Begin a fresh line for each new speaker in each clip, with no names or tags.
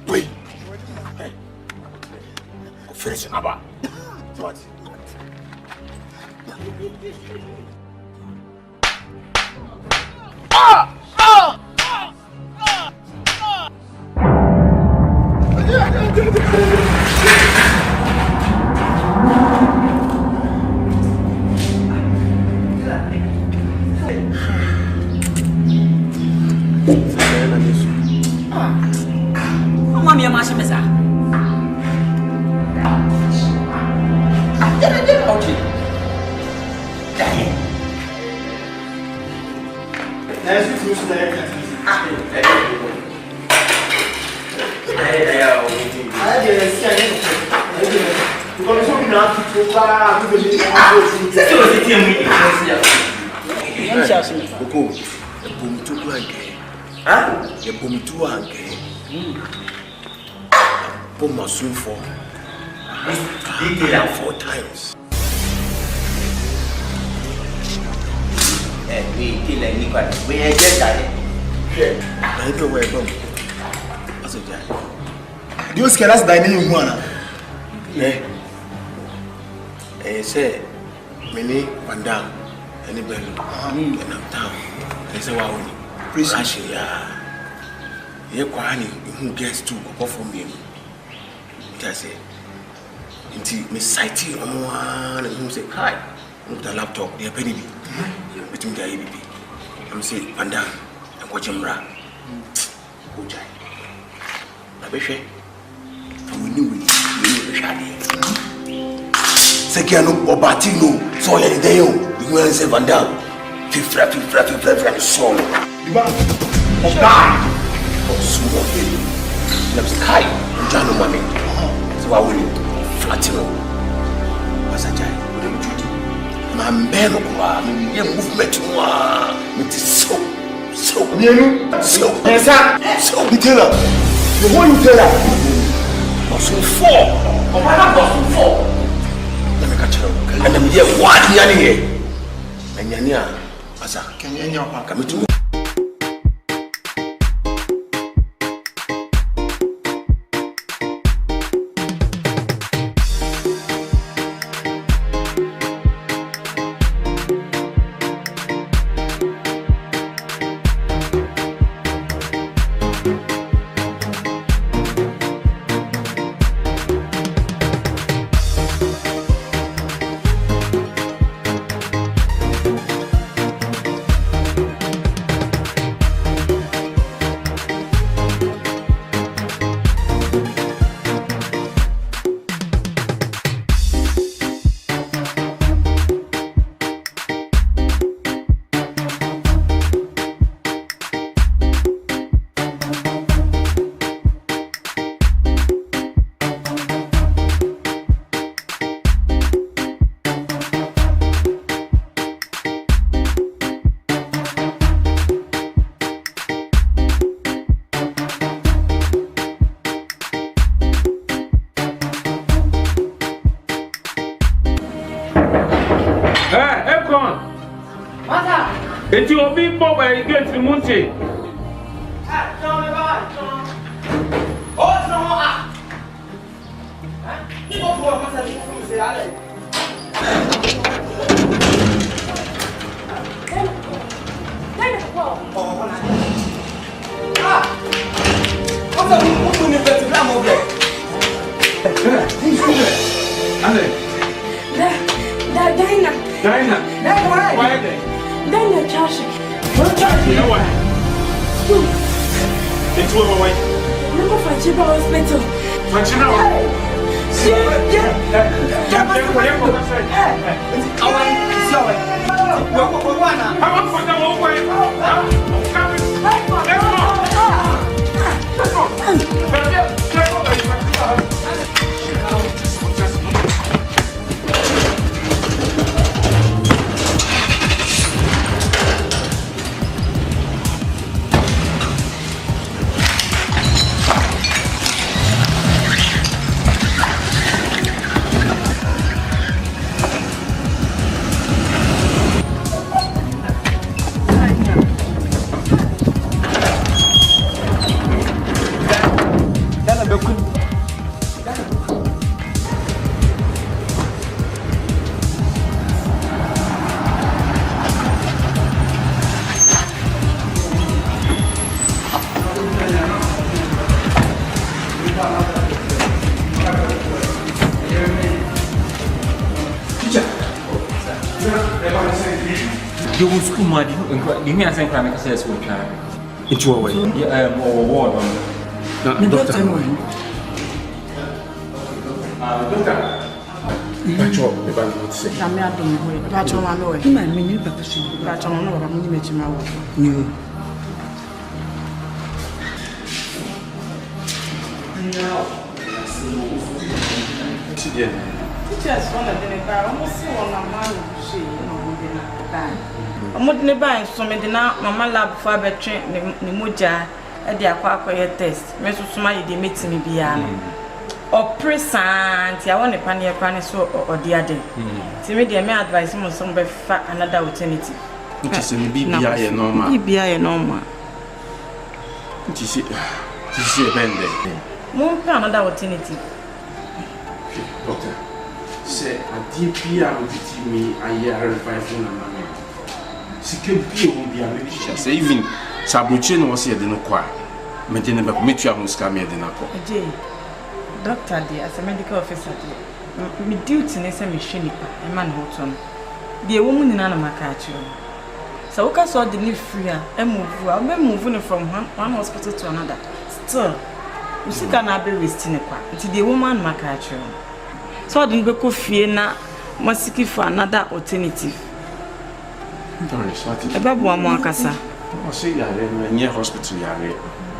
Wait. Finish it, Abba. What?
Mami, amashi Mensah. Okay.
Marsuel for 4 times.
We are just dying.
I don't know where I'm going. What's it, Jack?
You scared us dining in one?
I say, Mini Van Dam, and the bell, and I'm town. I say, wow, appreciate ya. You're quite who gets to go for me. I say, until Miss Sighty on one and who say, hi, with the laptop, they're penny between the ABP. I'm saying, Van Dam, and watch him rap. Go, Jack. I wish we knew we Sekiano or Batino, so any day, you will say Van Dam. Fifra, soul. You want to die? Oh, soon of it. Let us kite and Jano Mammy. So I will flatten as a giant with a duty. My man of your movement with so Mensah, so be tell her. The one you tell her. Marsuel 4. Oh, my God, 4. Let me catch her. And I'm here, what Yanni? And Yania, as I can you come to
Eti obi bo ba gate munche.
Ah, John ba. Oh, no ah. Ni bo bo pasa ni fu se ale. Dai ko. Oh, na. Ah. Osa mu ni beti bla mo be. Ni fu be. Ale. Dina. Why there?
Then the trash.
What trash? You know what? It's over, wait.
Look for Chiba Hospital.
Functional.
you will school mad. Give me a second crime because it's what time.
Into a way.
Yeah, or ward.
Doctor.
Doctor.
That's what the bank would say.
I'm not doing it. That's all I know. You might mean you, but that's all I know. I'm going to make you. Teachers one of the car almost see one of my she I'm not nearby, so me dinner, Mamma lab for a train, Nimuja, at the aqua test. Mrs. Sumay, they meet me beyond. Or present, I want a panier cranny so or the other. To me, they may advise him on some fat another alternative.
Which is in BBI normal.
BBI normal.
Which is a band.
More another alternative.
Doctor, say a DPR will teach me a year and 5 months. Secure will be a lecture. Say, even Sabuchin was here, didn't quite. Maintain a meet you almost come here, didn't
Doctor, as a medical officer, my duty is a machine, a man who's on. The woman in Anamakachu. So, I saw the live free and move. I'll be moving from one hospital to another. Still, you see, can be wasting until the woman Makachu. So, I didn't go fear now, must seek for another alternative. About one more cassa.
I say, near hospital,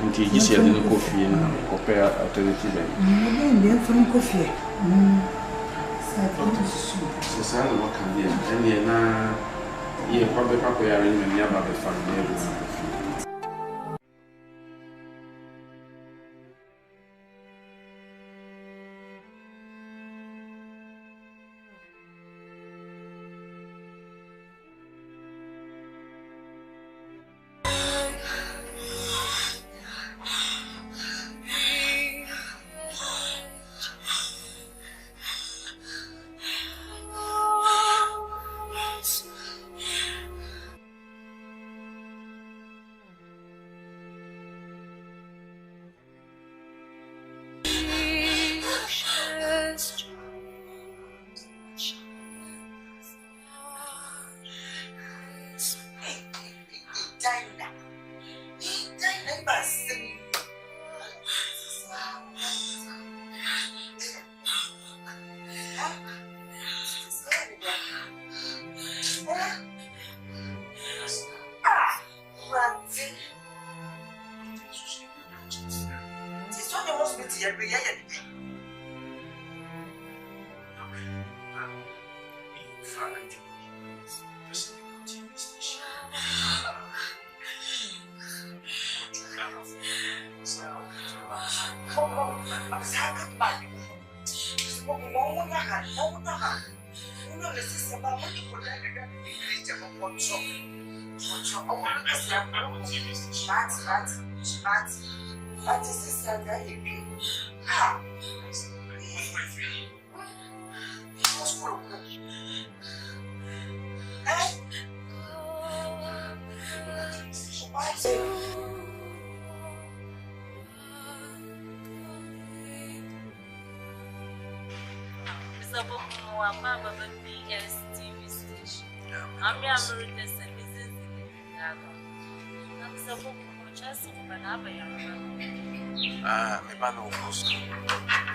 until you see a little coffee and compare alternative.
I'm from coffee.
Sasa wakandia yani na ye kwambe pako ya rinyo ni aba be family.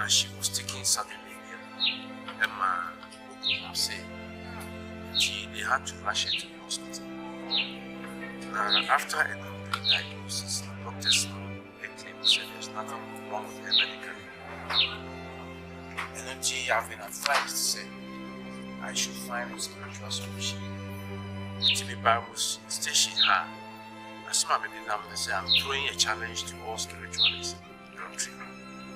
And she was taking Saturday Emma Osei. They had to rush her to the hospital. Now, after a complete diagnosis, the doctors said there's nothing wrong with her medically. And then she have been advised to say I should find a spiritual solution. To the Bible's station her. As my baby now say I'm throwing a challenge to all spiritualists.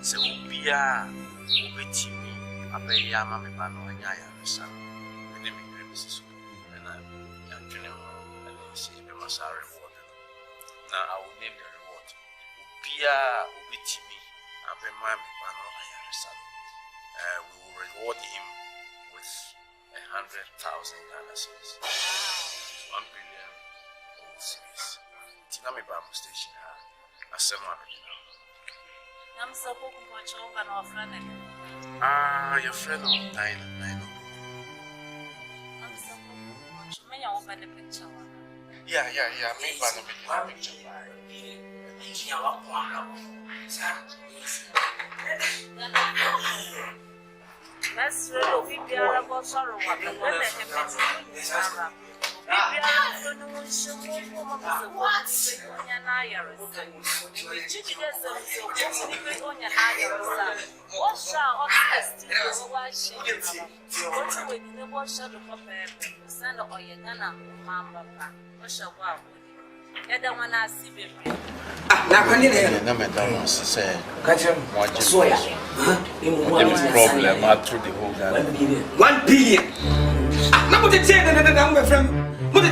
So be a Obetimi, Abayama, Mano, and Yaya, and then we premises. And I'm doing and see the Mensah reward. Now I will name the reward. Be a Obetimi, Abayama, Mano, and Yaya. We will reward him with 100,000 Ghana cedis. 1 billion gold cedis. Tinami Bible station, a seminar.
I'm so much over our friend.
Your friend of 9.
I'm so much. you open the picture.
Yeah. Me one of the picture.
Let's really be able sorrow.
$1 billion. Now what the number from what the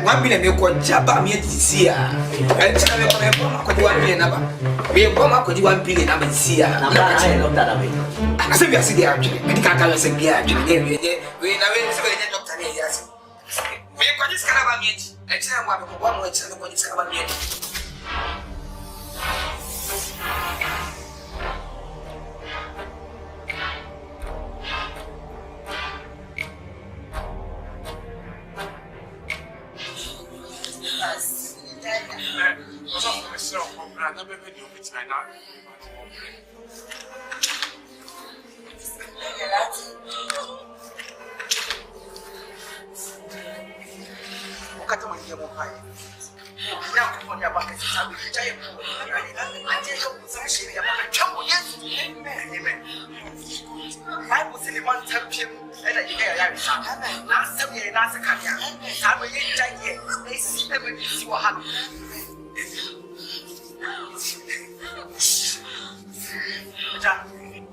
1 million you could jabba me this year. And tell me what 1 million number. We have come up with 1 billion number this year. I said, we are sitting actually. We can't tell us again. We never doctor. Yes. We got this kind of meat. I tell one more time what this kind of meat.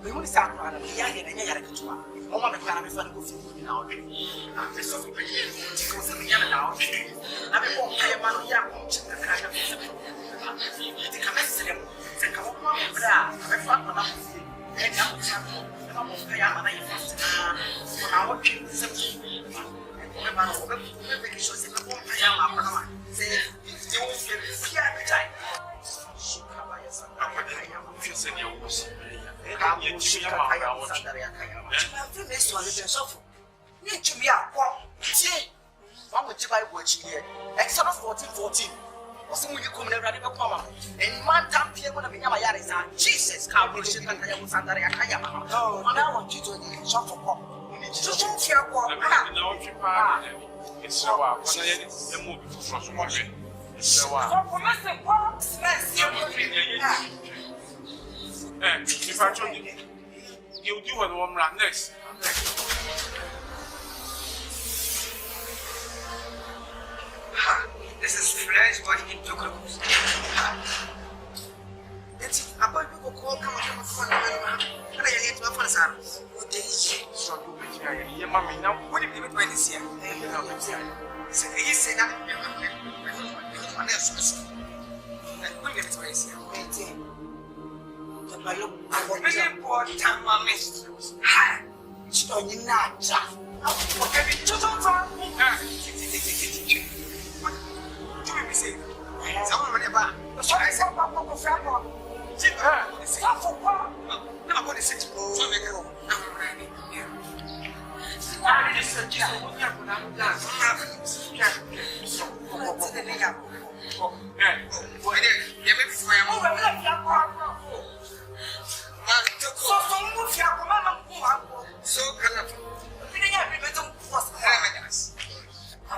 We want to start running. We are here and you're going to do it. Oh, my God, I'm going to go through now. I'm just so pretty. Because I'm now. I'm a more higher man. We are going to the kind of the commencement. The come on, I'm a fat one. And now we have a more higher man. I fast. For our king, something. The man of the vacation is a more higher man. Say, you won't feel appetite. Exodus 14:14. When you come there, and man time here when I'm Jesus, I want you to shop for pop.
If I told you, you'll do what one run next.
This is fresh body in Tokolos. I'm going to call come on phone. And I get my phone. What is so you your mommy now? What did you do this year? So he said that I'm going to get to this year. I look for time, my mistress. Hi, so you not. What have you just on? Do me say, someone never. So I said, Papa, stop for what? Never going to say, so make it home. I just said, so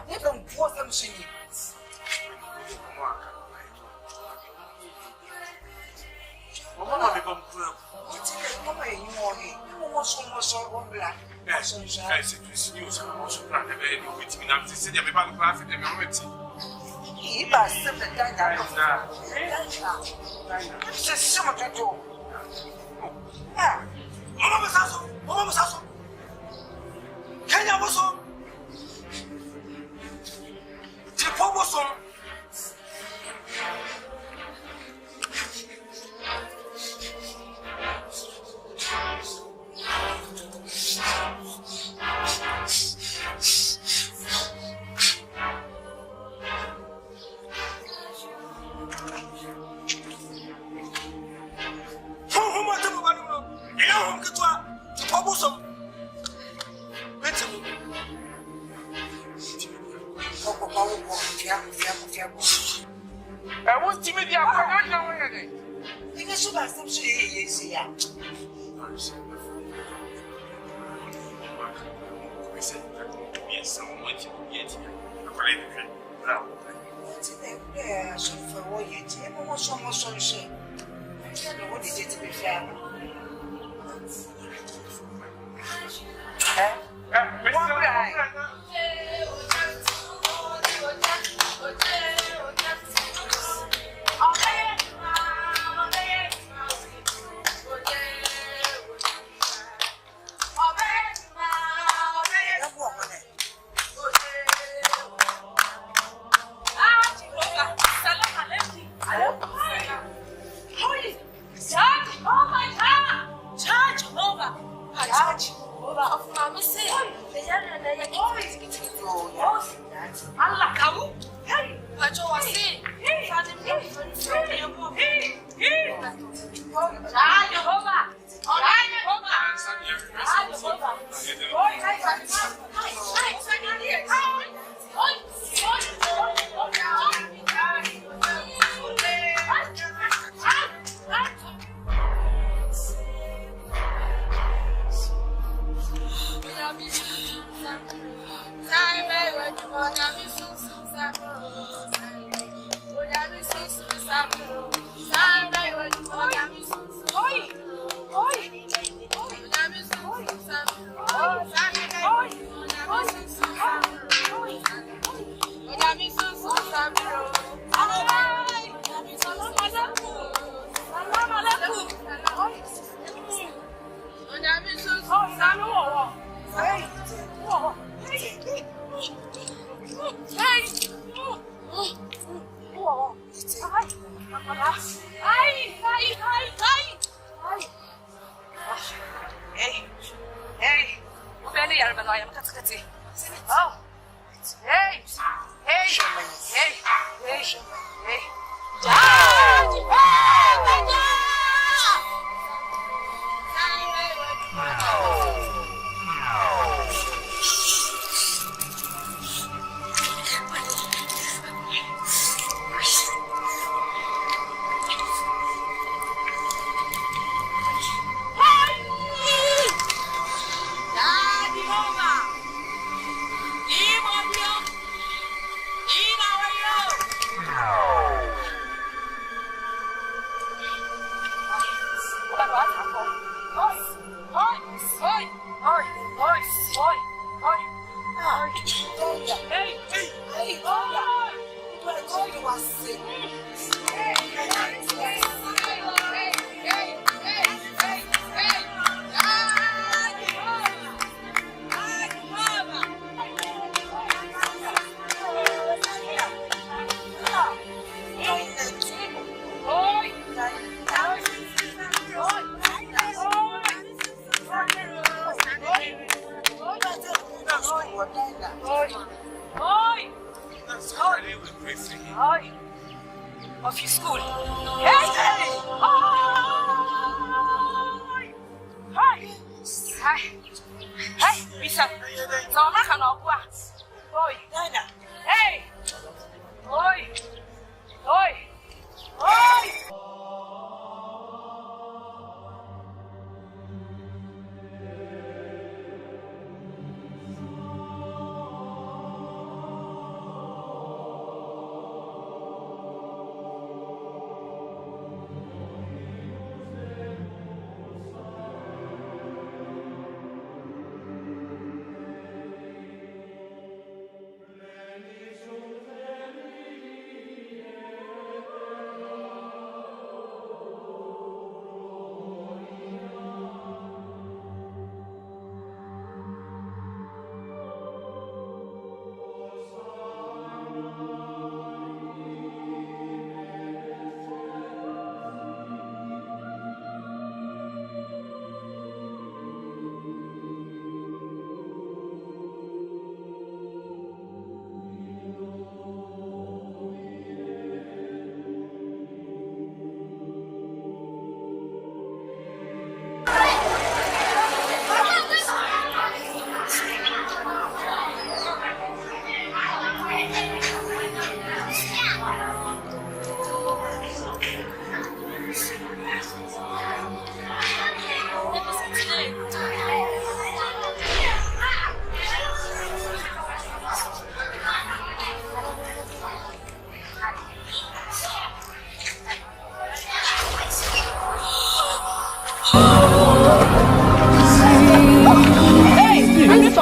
I don't force them to
won't give me the appointment.
You can show us some shit. Yeah.
Yes, I'm waiting. Yet,
I should for what you did. I want so much sunshine. What did you do to be fair?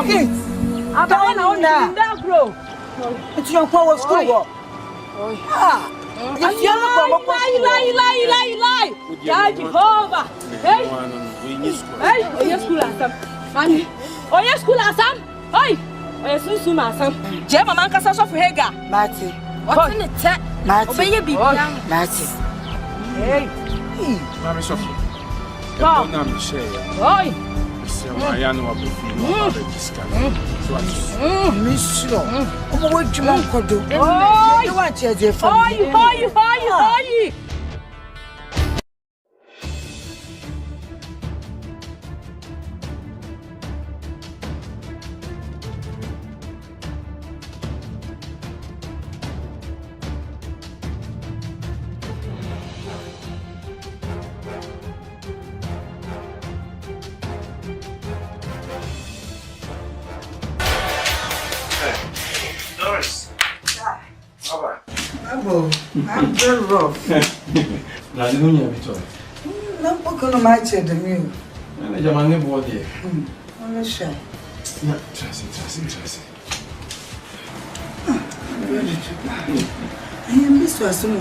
I don't know now. It's your power school. Lie. Jehovah. Hey, yes, school asam. Mami, yes, school asam. Hey, yes, Susuma asam. Jema man kasa so for Hega. Mati. What's in it? Mati. Obey be Mati. Hey.
Mami Sophie. Don't know me share.
Oi.
I know what you discuss. So
Miss you. What you want to do? You want to do for you. I'm very rough.
Now, you know,
I'm not going to match the meal.
I'm a man body.
I'm shy.
Yeah, trust it.
I am Miss Wasson.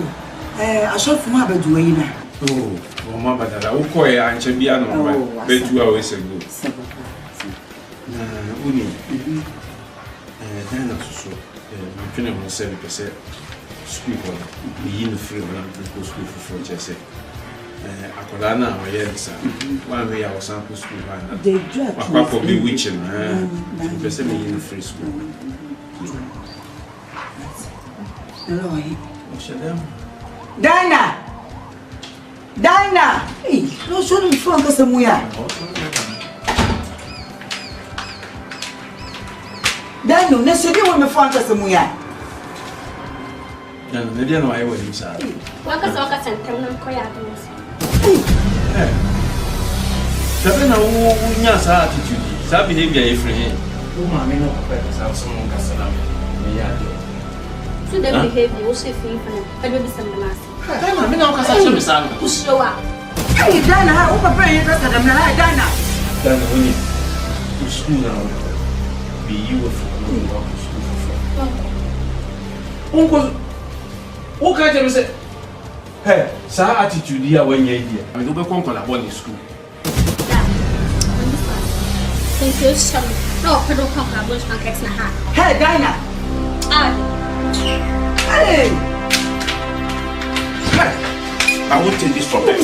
I shot from my bedroom.
Oh, Mamma, that I will call you and Chambiano, bed 2 hours ago. Then also, I'm feeling 7%. School being free when I'm going to school for 4 years. I could not know my answer. One way I was sample school.
They drop
my papa be witching, person me in the free school.
Dinah! Hey, no, show me phone because I'm here. Dinah, let's see what my phone because I'm here.
No, maybe I know I will use that.
Waka sent them koya.
Sabina, who knows attitude? That behavior is free. Oh, mammy, no, have someone Casalam.
So they behave, you also feel for them. I will be some last.
I'm not Casalam.
Who show up?
Hey, Dinah, how about praying that I'm not Dinah?
Then when you school now, be you for school. Who can't you say? Hey, sir, attitude here when you're here. I mean, you can't call a boarding school.
Thank you, son. No, I don't come to a bunch of pancakes in a hat.
Hey, Dinah! Hey!
I won't take this from them.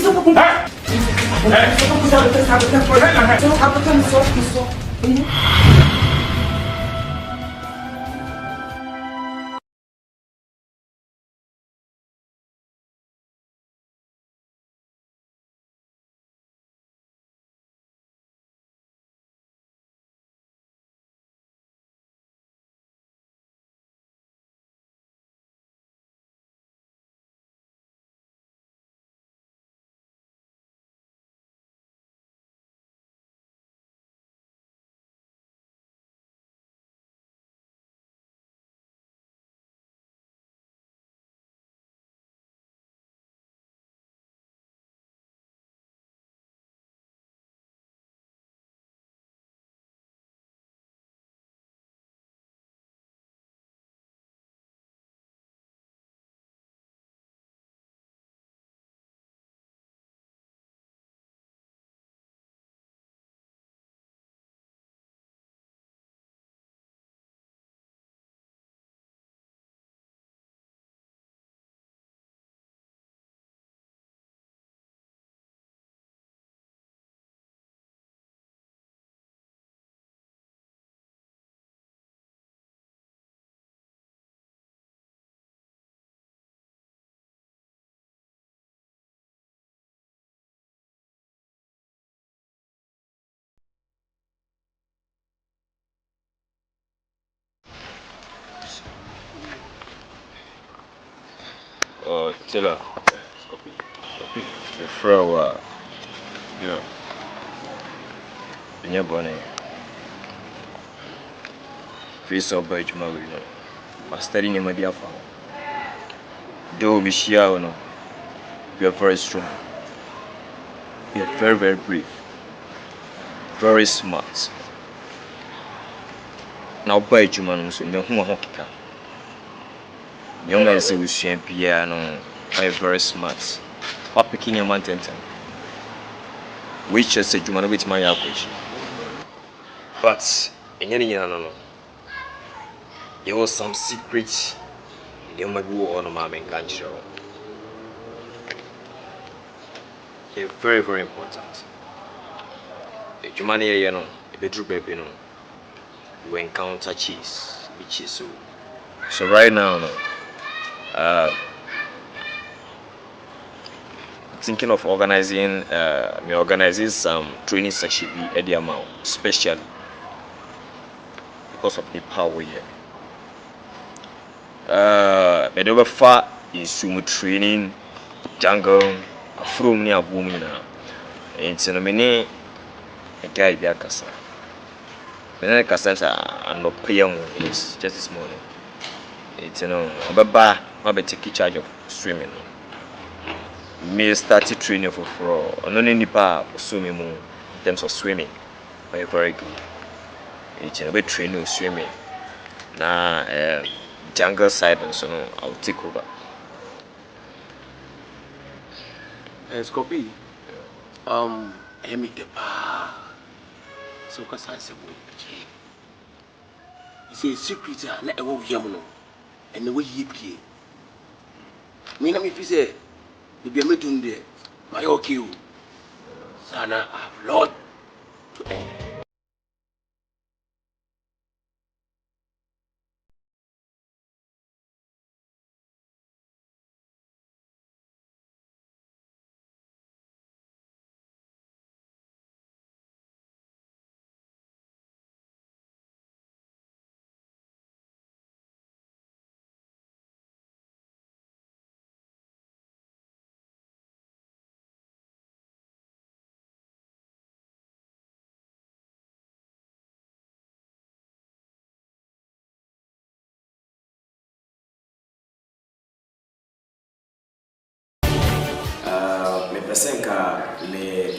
Tilla. The flower. Yeah. In your bonnet. Face of Birch Murray. I study in my dear father. Though we share, no, we are very strong. We are very, very brave. Very smart. Now by Juman, so no hockey. Young man say we share piano, I'm very smart. What picking a mountain? Which is a Juman with my approach. But in any no. There was some secret you might go on my main country. It's very, very important. The Juman area, no, a bedroom baby, no, you encounter cheese, which is so. So right now, no. Thinking of organizing some training session at the amount, especially because of the power we have. But over far in sumo training, jungle, from near booming now. It's in a minute, a guy be a cassa. When I cassa and no pay is just this morning. It's Baba, I take charge of swimming. Me started training for not any bar swimming in terms of swimming. Very good. It's a bit training swimming. Now, jungle side, so I'll take over.
Scopy. Emi de pa. So cause I say you see secret na e wo yam no. And the way you play. Me na me fi say be me dun there. My okay. Sana have lot to end.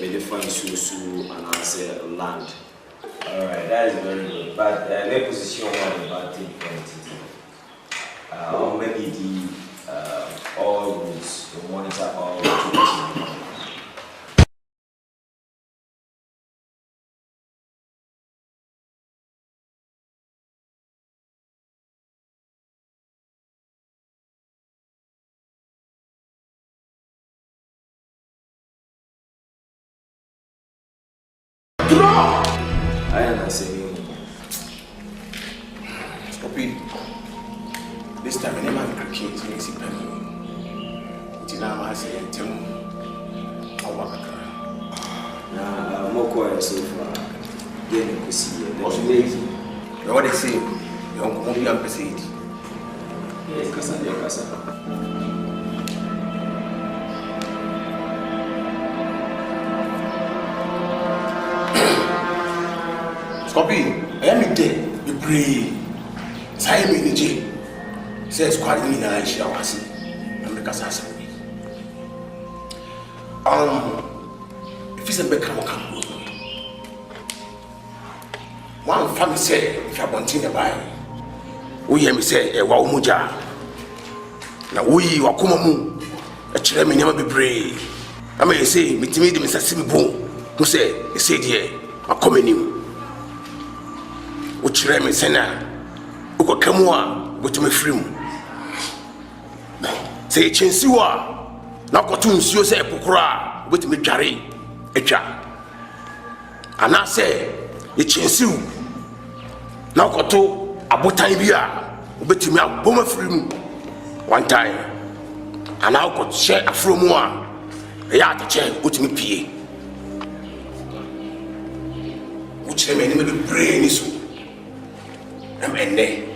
Me define Susu and answer land. Alright, that is very good. But my position one about or maybe the all routes to monitor all routes. I understand.
Scopy. This time, I never cricket to make it penny. Tinama say, Tim,
Now, more quiet so far. Getting to see it.
What's lazy? What they say, you won't be unperceived.
Yes, Casa.
Scopy, I am dead. You pray. Say me in the jail. Says quite in the night. I was in the Casa. If it's a better come, one family say, if I continue by, we hear me say, a wow muja. Now we are Kumawood, a chairman never be brave. I may say, me timid, Mr. Simbo, who say, he said, yeah, a coming. Which Remy Sena, who could come on with me free. Say, Chinsiwa, now got to ensure say, Pukura with me carry a jar. And I say, the Chinsu, now got to a botaibia, with me a bomber free one time. And now could share a from one, a yard chair with me pay. Which they may be brain is. I'm in there.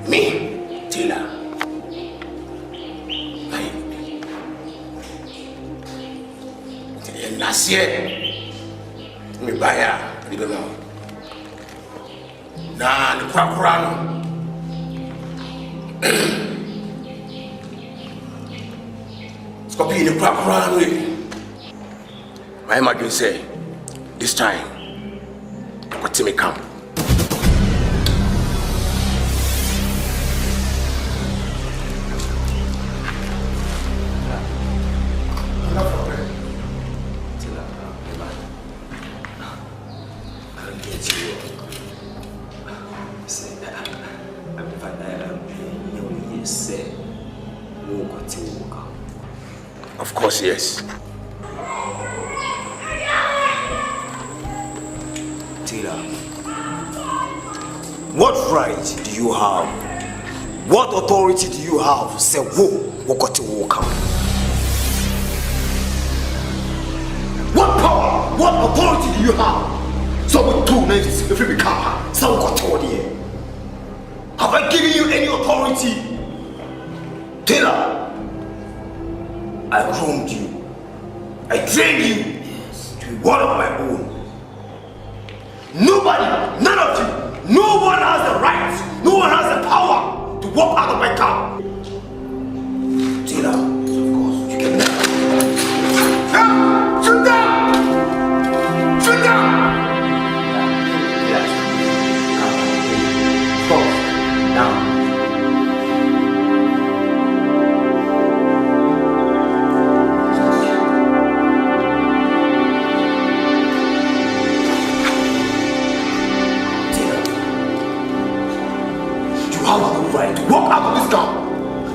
Me, Taylor. Last year, me buy a little now. Nah, the Quakurano. Scopy the Quakurano. My imagine say, this time, what me come. Of course, yes.
Taylor, what right do you have? What authority do you have to say, what power, what authority do you have? So with 2 names, if you become some authority. Have I given you any authority? Taylor, I groomed you. I trained you to be one of my own. Nobody, none of you, no one has the right, no one has the power to walk out of my car. Taylor, of course, you can never. Shoot down! Shoot down! Stop. Down. You have no right to walk out of this car.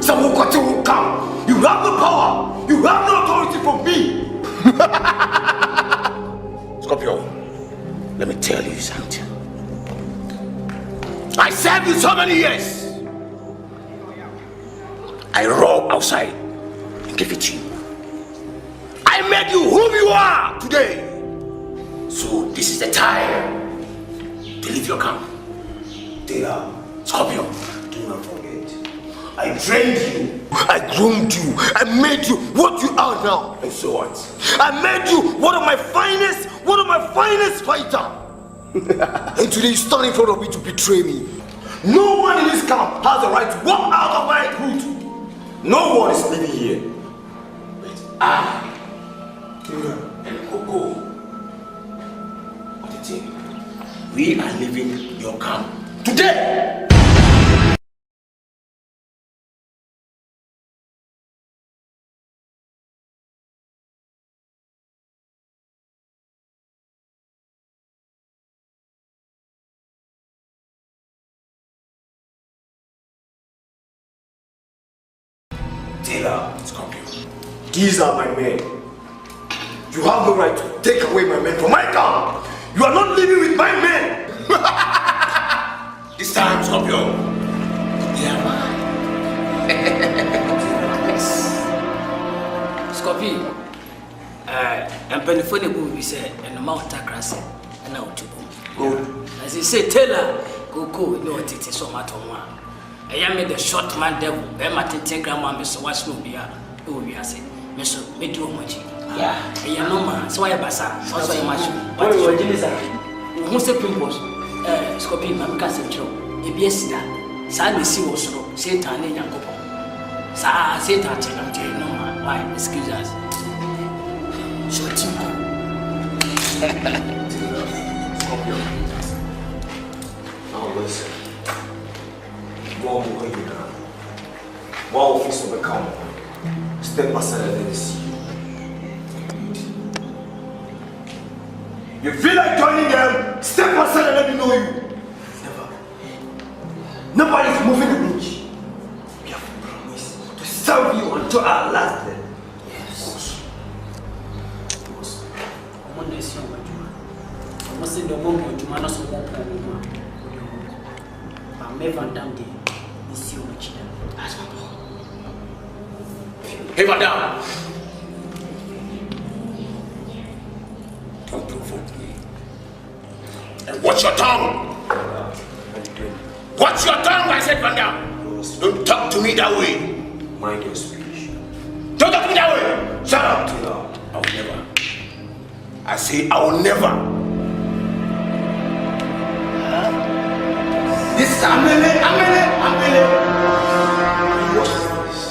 Someone will come. You have no power. You have no authority from me.
Scorpio, let me tell you something. I served you so many years. I robbed outside and gave it to you. I made you whom you are today. So this is the time to leave your camp.
Taylor,
Scorpio,
do not forget. I trained you.
I groomed you. I made you what you are now. And so what? I made you one of my finest fighter. And today you stand in front of me to betray me. No one in this camp has the right to walk out of my route.
No one is living here.
But I and Coco, what the thing? We are leaving your camp today.
Taylor,
Scorpio,
these are my men. You have no right to take away my men from my camp. You are not living with my men.
this time, Scorpio, they are mine.
Scorpio, I'm penifone who said, and the mountain crasser, and now to go. As he said, Taylor, go, no, it is so much on one. I am the short man devil, I'm at 10 grandma, Mr. Wasmobia, who we are saying, Mr. Medumoji. Yeah, I am no man, so I have a son, also I imagine. What are you doing? Who said Pimpos? Scorpion, I'm casting Joe. If yes, that Sandy see was so, Satan in Yanko. Sa, Satan, I'm telling no man, why, excuse us. So, Timo.
Scorpio. Now listen. One office will become. Step aside and let me see you. You feel like joining them? Step aside and let me know you. Never. Nobody's moving the bridge. We have promised to serve you until our last day. Yes.
I'm on this young man. I'm not saying the moment you manage to walk out. I'm never done there.
Hey, madam! Don't provoke me. And watch your tongue! Watch your tongue, I said, madam! Don't talk to me that way!
Mind your speech.
Don't talk to me that way! Shut up! I will never. I say, I will never. This is Amele.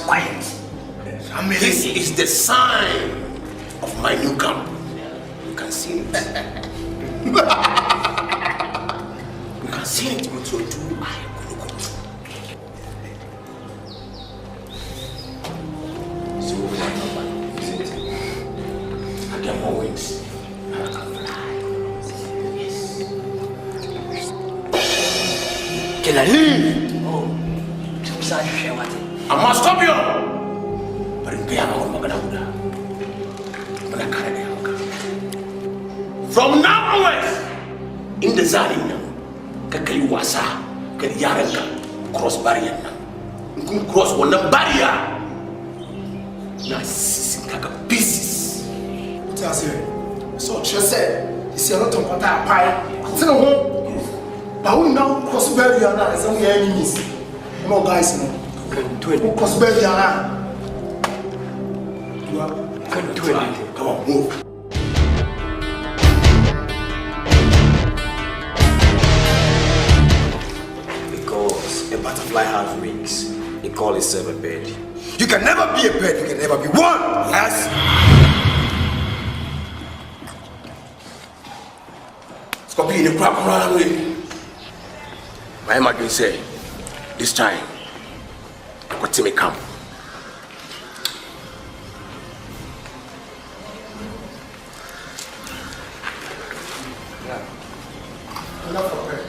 Quiet. This is the sign of my new camp. You can see it. You can see it with your 2 eyes. So I get more wings. I can fly. Yes. Can I leave?
Oh, I must stop you.
From now onwards, in the Zani now, Kakali Wasa, Kadiyaranka, cross barrier now. You cross one barrier. Now, Kaka pieces.
So, just said, you see a lot of what I pie. Tell home. But we now cross barrier now, as only enemies. No guys, no. Cross barrier now.
Can't do anything. Come on, move.
Because a butterfly has wings, they call itself a bird. You can never be a bird, you can never be one. Yes?
Scorpion, the crap run away. My imagine say, this time, I got to come.
Enough for her.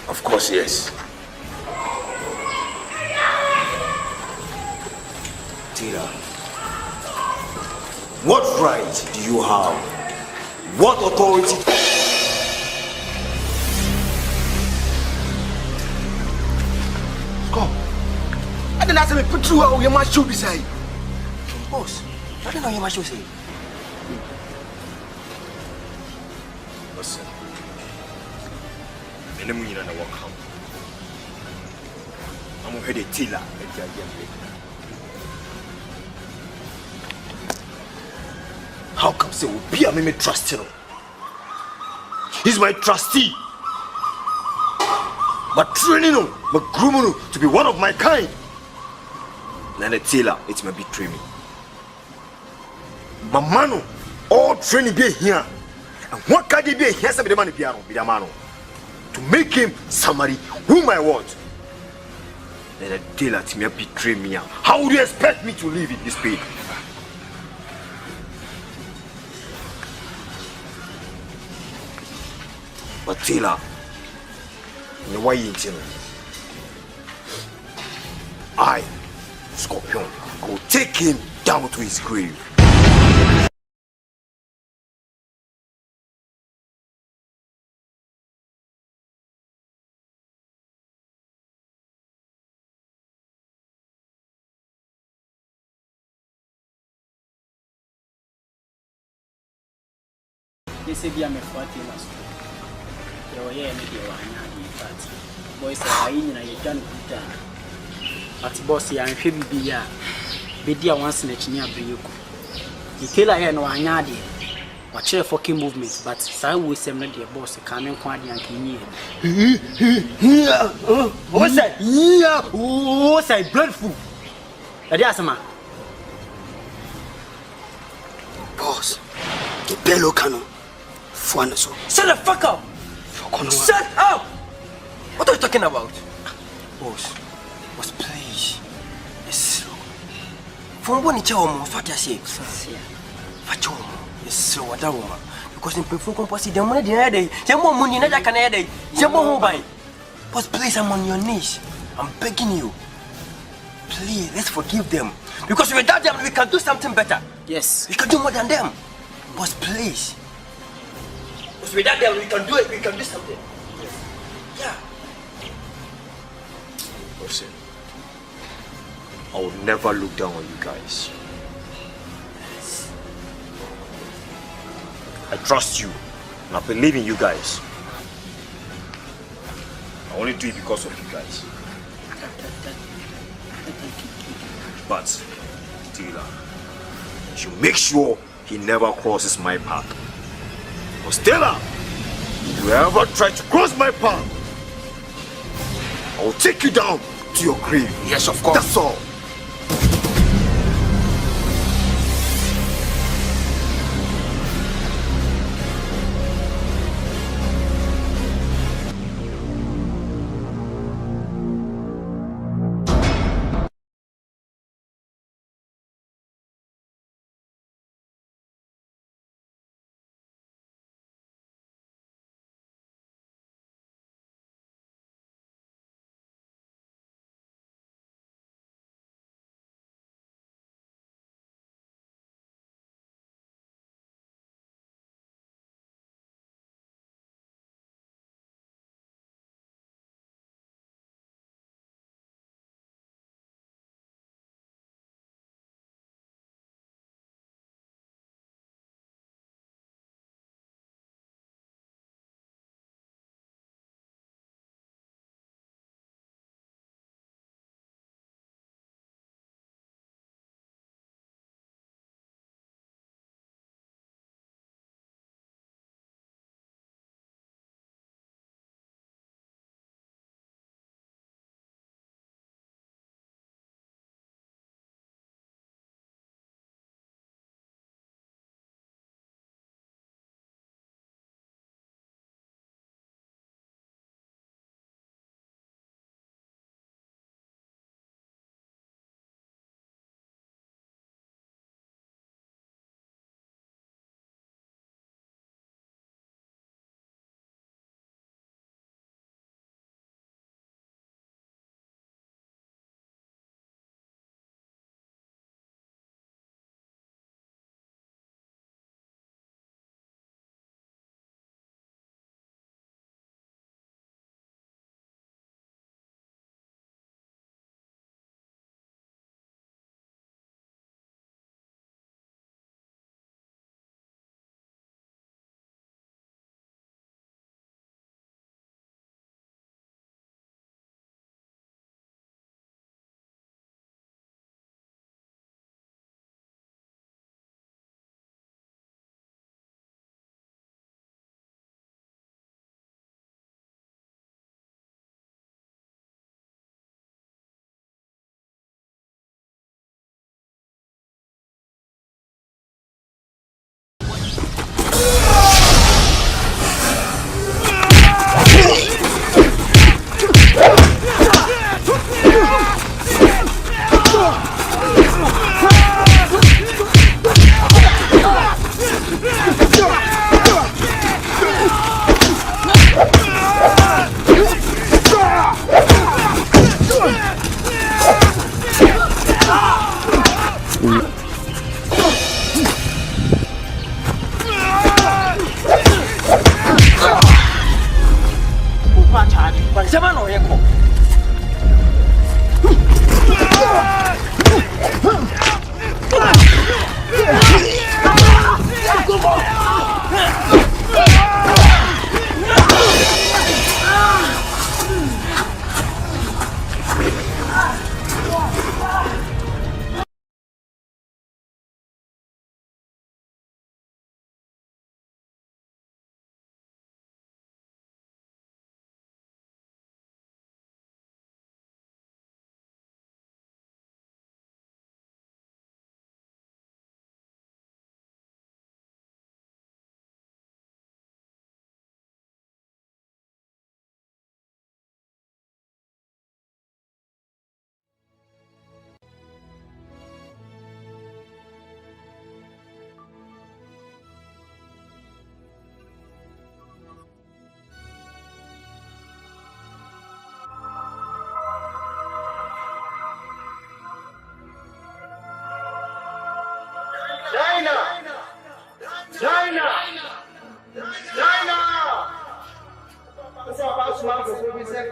Of course, yes.
Tira, what right do you have? What authority?
Come. I didn't ask me put through how your man should be saying.
Boss, I don't know your man should say.
Listen. I'm going to walk home. I'm going to head to Tila.
How come say will be a me trust him? He's my trustee. My training him, my grooming him to be one of my kind. Then the tailor, it may betray me. My man, all training be here. And what can they be here? Some of the man be the man. To make him somebody whom I want. Then the tailor to me betray me. How would you expect me to live in this pain? But Taylor, why you tell me? I, Scorpion, I will take him down to his grave.
They say be a me for Taylor's. Yeah, maybe but boys are in a young good. But bossy, I'm sure be ya. Be dear once in a chinia break. You tell I know I had it. Watch your fucking movements, but I will send the boss a coming quite young. What's that? Yeah, what's that? Bloodful. Adiasama.
Boss, the bellow cannon. So.
Shut the fuck up! Shut up!
What are you talking about? Boss, please. Yes, slow. From when it's your mom, what you say? What your mom? Yes, slow, what that woman. Because in Pefu Composite, the money the other day, some more money, not can add it. Some more buy. Boss, please, I'm on your knees. I'm begging you. Please, let's forgive them. Because without them, we can do something better.
Yes.
We can do more than them. Boss, please. Because without them, we can do it. We can do something. Yeah.
Listen, I will never look down on you guys. I trust you, and I believe in you guys. I only do it because of you guys. But, Tila, you should make sure he never crosses my path. Because Stella, if you ever try to cross my path, I will take you down to your grave.
Yes, of course.
That's all.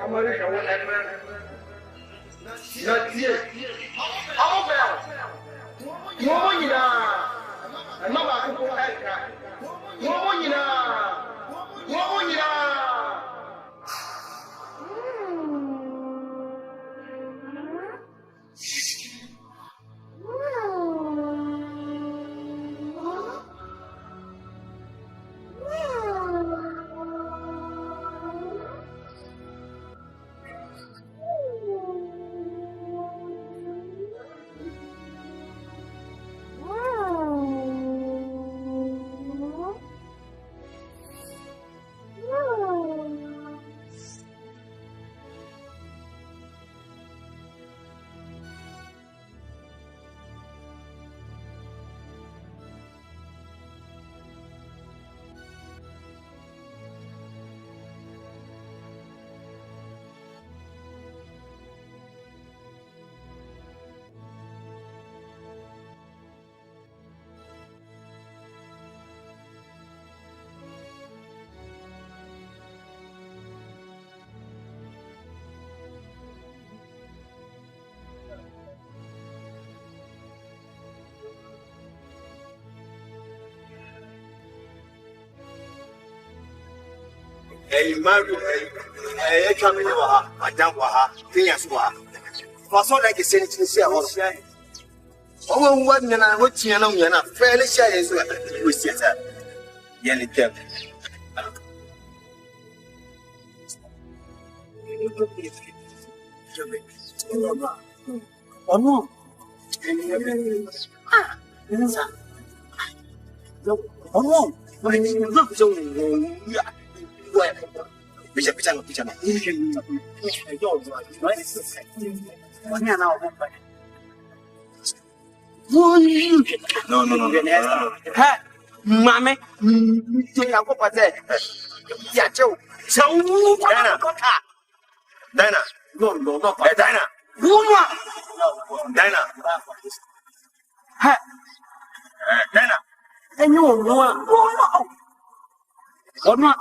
America whatever. Not here. How about? No one in Mama Uncle Edgar. No one in Hey, Mario, hey, come in, Madame Waha, Phineas Waha. For so like a senate to see our share. Oh, what Yana, what Yana, fairly share is with Sister Yanni Kemp. Oh, no. Oh, no. Picha. No. Hey, Mammy, you go past there. Yeah, Joe. So, Dana. No, Dana. Dana. Hey, Dana. And you know, oh, no.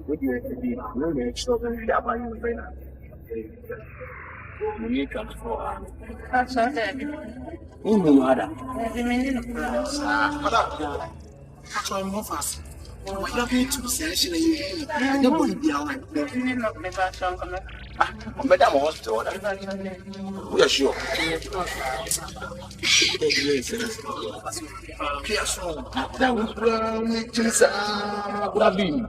What do you be? No, make sure that you are in the you can for Asante. Who mother? So I'm more fast. What are you to selection? You won't be all right. Madam wants to order. We are sure. That was brown. Would have been.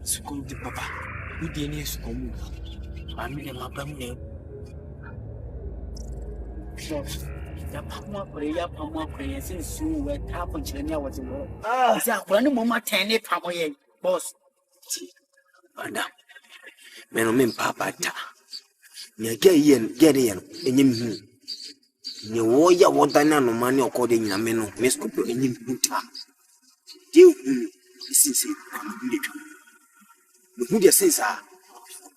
Sukum di papa, udi ni sukum. Mami ni mabam ni. Ya pamwa kure sin su we ta ponchire ni awoti mo. Isi akura ni mo ma ten ni pamo ye boss. Madam. Meno men papa ta. Ni ge yen enyim hu. Ni wo ya wo dan na no mani okode nyina me no me scoop enyim hu ta. Diu isi ni tu. Who just says,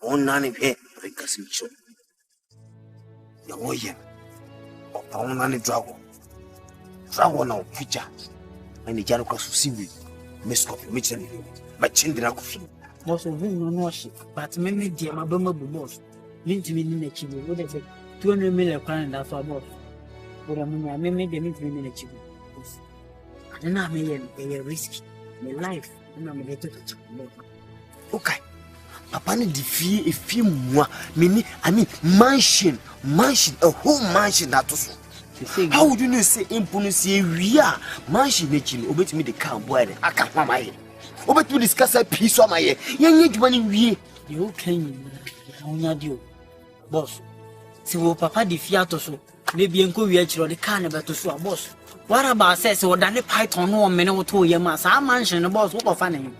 on none of hair, because it's so. The warrior, or none dragon. Dragon or creature, and the Jano cross to see me, Miss Copy, Mitchell, but Chindra. No, so no ship, but many dear my bumble boss. Mean to me in the chibu, what is it? 200 million crown, that's our boss. But I mean, maybe mean to me in the chibu. And I may a risky, my life, and I'm a little bit. Okay. Papa ni defie a few more. Mansion, a whole mansion that also. How would you know say impunity we are mansion nature obey me the car boy I can't my obey to discuss a piece of my ear. Young money we you can you boss. So papa defia to so maybe uncle we actually the carnival to so boss. What about says or Danny Python no minute 2 years mass our mansion the boss walk of funny.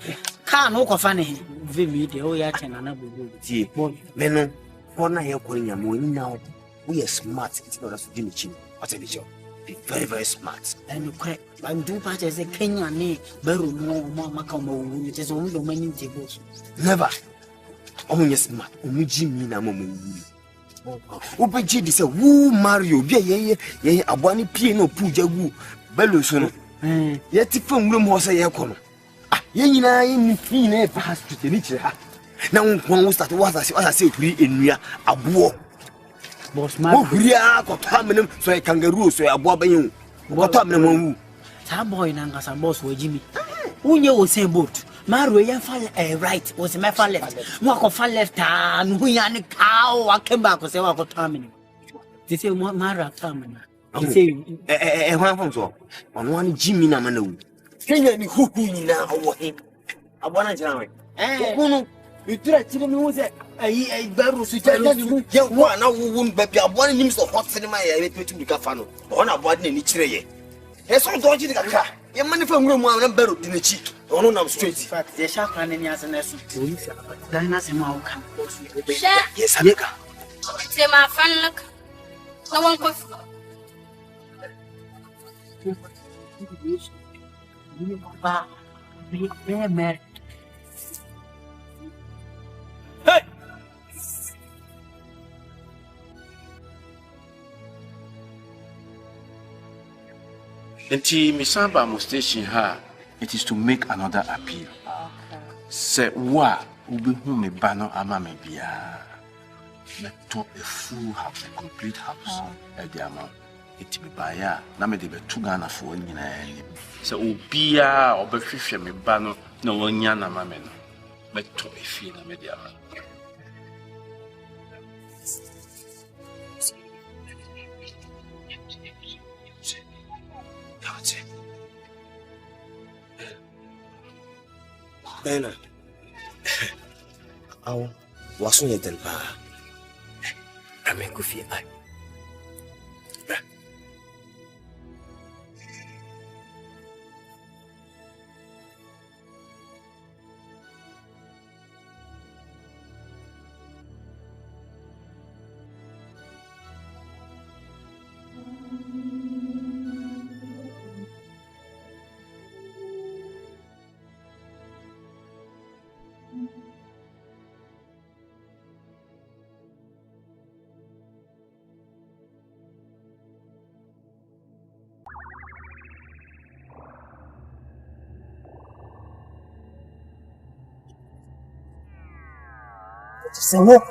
Can't walk of funny. Vimy the old yacht and another boy. Men, for now you're calling your money now. We are smart, it's not as Jimmy Chin. What's a job? Be very, very smart. And you crack, but do part as a Kenya name, Beru no Mamma come, it is only the many tables. Never. Only smart, only Jimmy Namu. Open G is a woo Mario, yea, a one piano puja woo, Beluson. Yet from room was a yacono. Yena in fine fast to the now one was that was as I say free in Ria a war. Boss, my Ria got Hamilton, so I kangaroo, so I bob you. What up, no Tab boy, and as a boss with Jimmy. When you will say boat, Mario fall right was my fall left. Walk of fall left, and we are a cow. I came back, was a walk of Tamini. They say, what Mara Tamina? I say, a one from on one Jimmy Namano. Can you who now him? I want to join. You try to know that I barrel to tell you, young one, I won't be a one names of hot cinema. I let me to the Cafano, on a body in each ray. Yes, I'm dodging the car. Your money from room one and barrel in the cheek. Oh, no, I'm straight. In fact, they shall find any as an essence. Then as a mouth can force me. Yes, Amica. Say my friend, look. No one could. Papa, be married. Hey!
Until Misamba station her, it is to make another appeal. Say, wa ubi me bano ama me bia. Me to a full house, a complete house. At the amount. It be baya, na me de be AKUNAFOɔ nyinaa. Sɛ obia obɛhwehwɛ me ba no na wonya na ma me no. Beto efi na me de ama.
Bena. Aw, waso ye den ba. Ame ko fi ai.
Say no.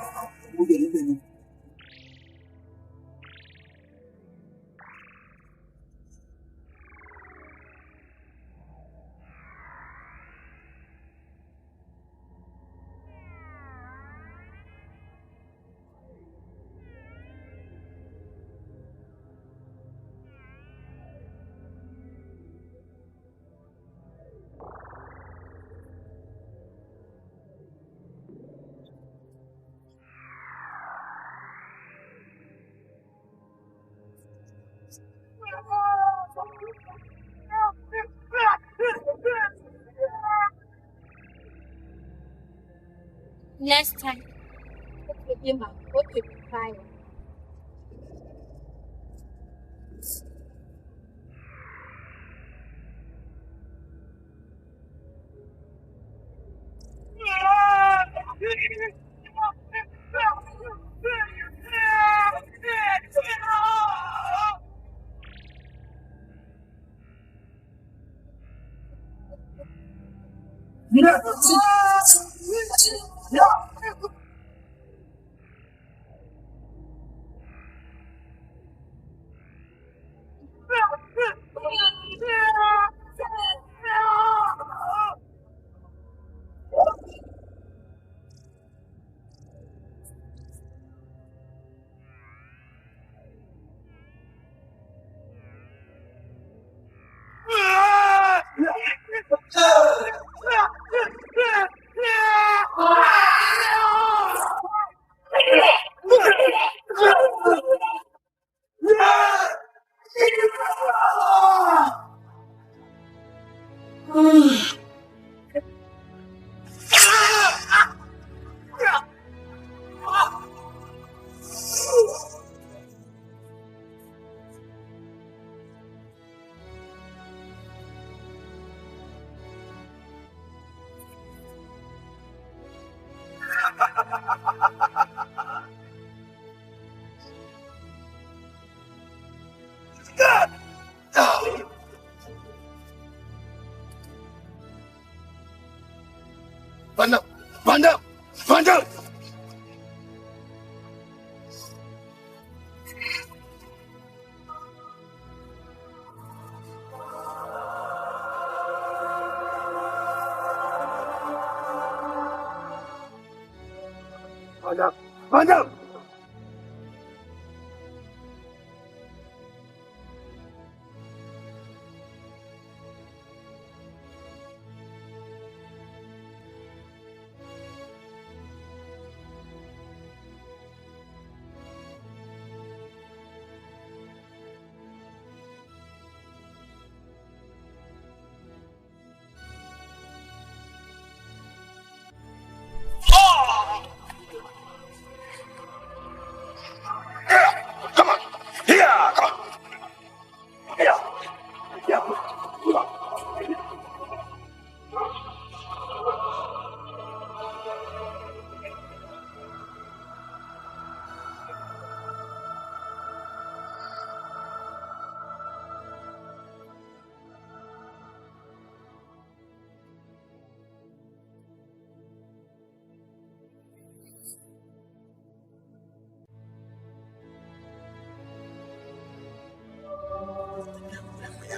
Next time, okay, ma, okay, fine.
Vandal! Vandal!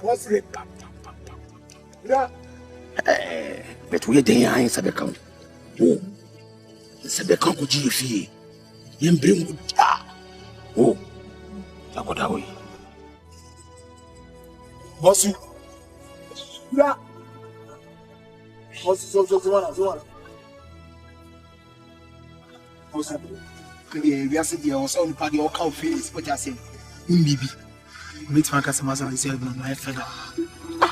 What's it? But we are the young Sabecon. Oh, Sabecon could you fee? You bring good. Oh, I got away. What's you? What's so one? What's happening? We are sitting here on party or cow face, what I say. Maybe. Meet my customers and say, my feather.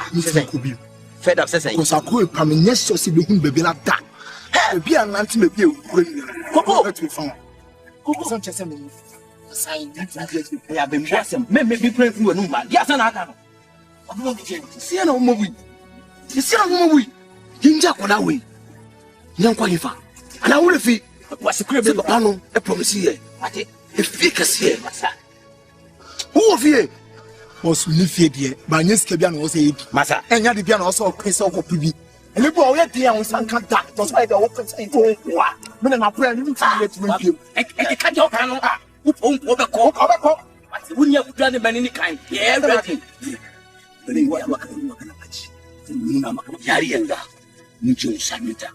Mr. Kubi. Fed up, says I was a cool permanent so see the baby like that. Be an anti maybe you. Go to phone. Go to some sign that I have been watching. Maybe praying through a new man. Yes, and I can. See no movie. You see no movie. You jack on that way. Young qualifier. And I will fee. What's the crib of the panel? A promise here. If we can see it. Who of you? Was Liffy, dear, by Miss Cabian was a master, and you had the piano also a case of PB. And the boy at the young son can't talk, that's why the open saying, what? Me na friend you tell me to me.
E ka jo kan no ah. Wo be ko. Wunya kudwa ne bani ni kan. Yeah, ready. Bani wa ka na kaji. Nuna maka yari yanda. Mun ji usamita.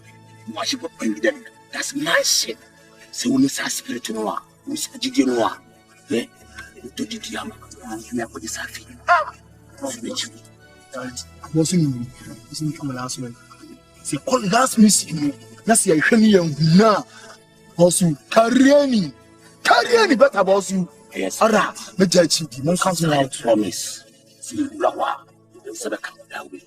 Mu shi babban gidan. That's my shit. Se woni sa spirit no wa. Mu sa jide no wa. Eh. To didi ama. Na ko di safi. Ah.
Wasn't come last week. See, all last miss you. That's your Henny and Guna. Also, carrying better boss you.
Yes,
Ara, the judge, the one comes out.
Promise. See, Lawa, the Sada come that way.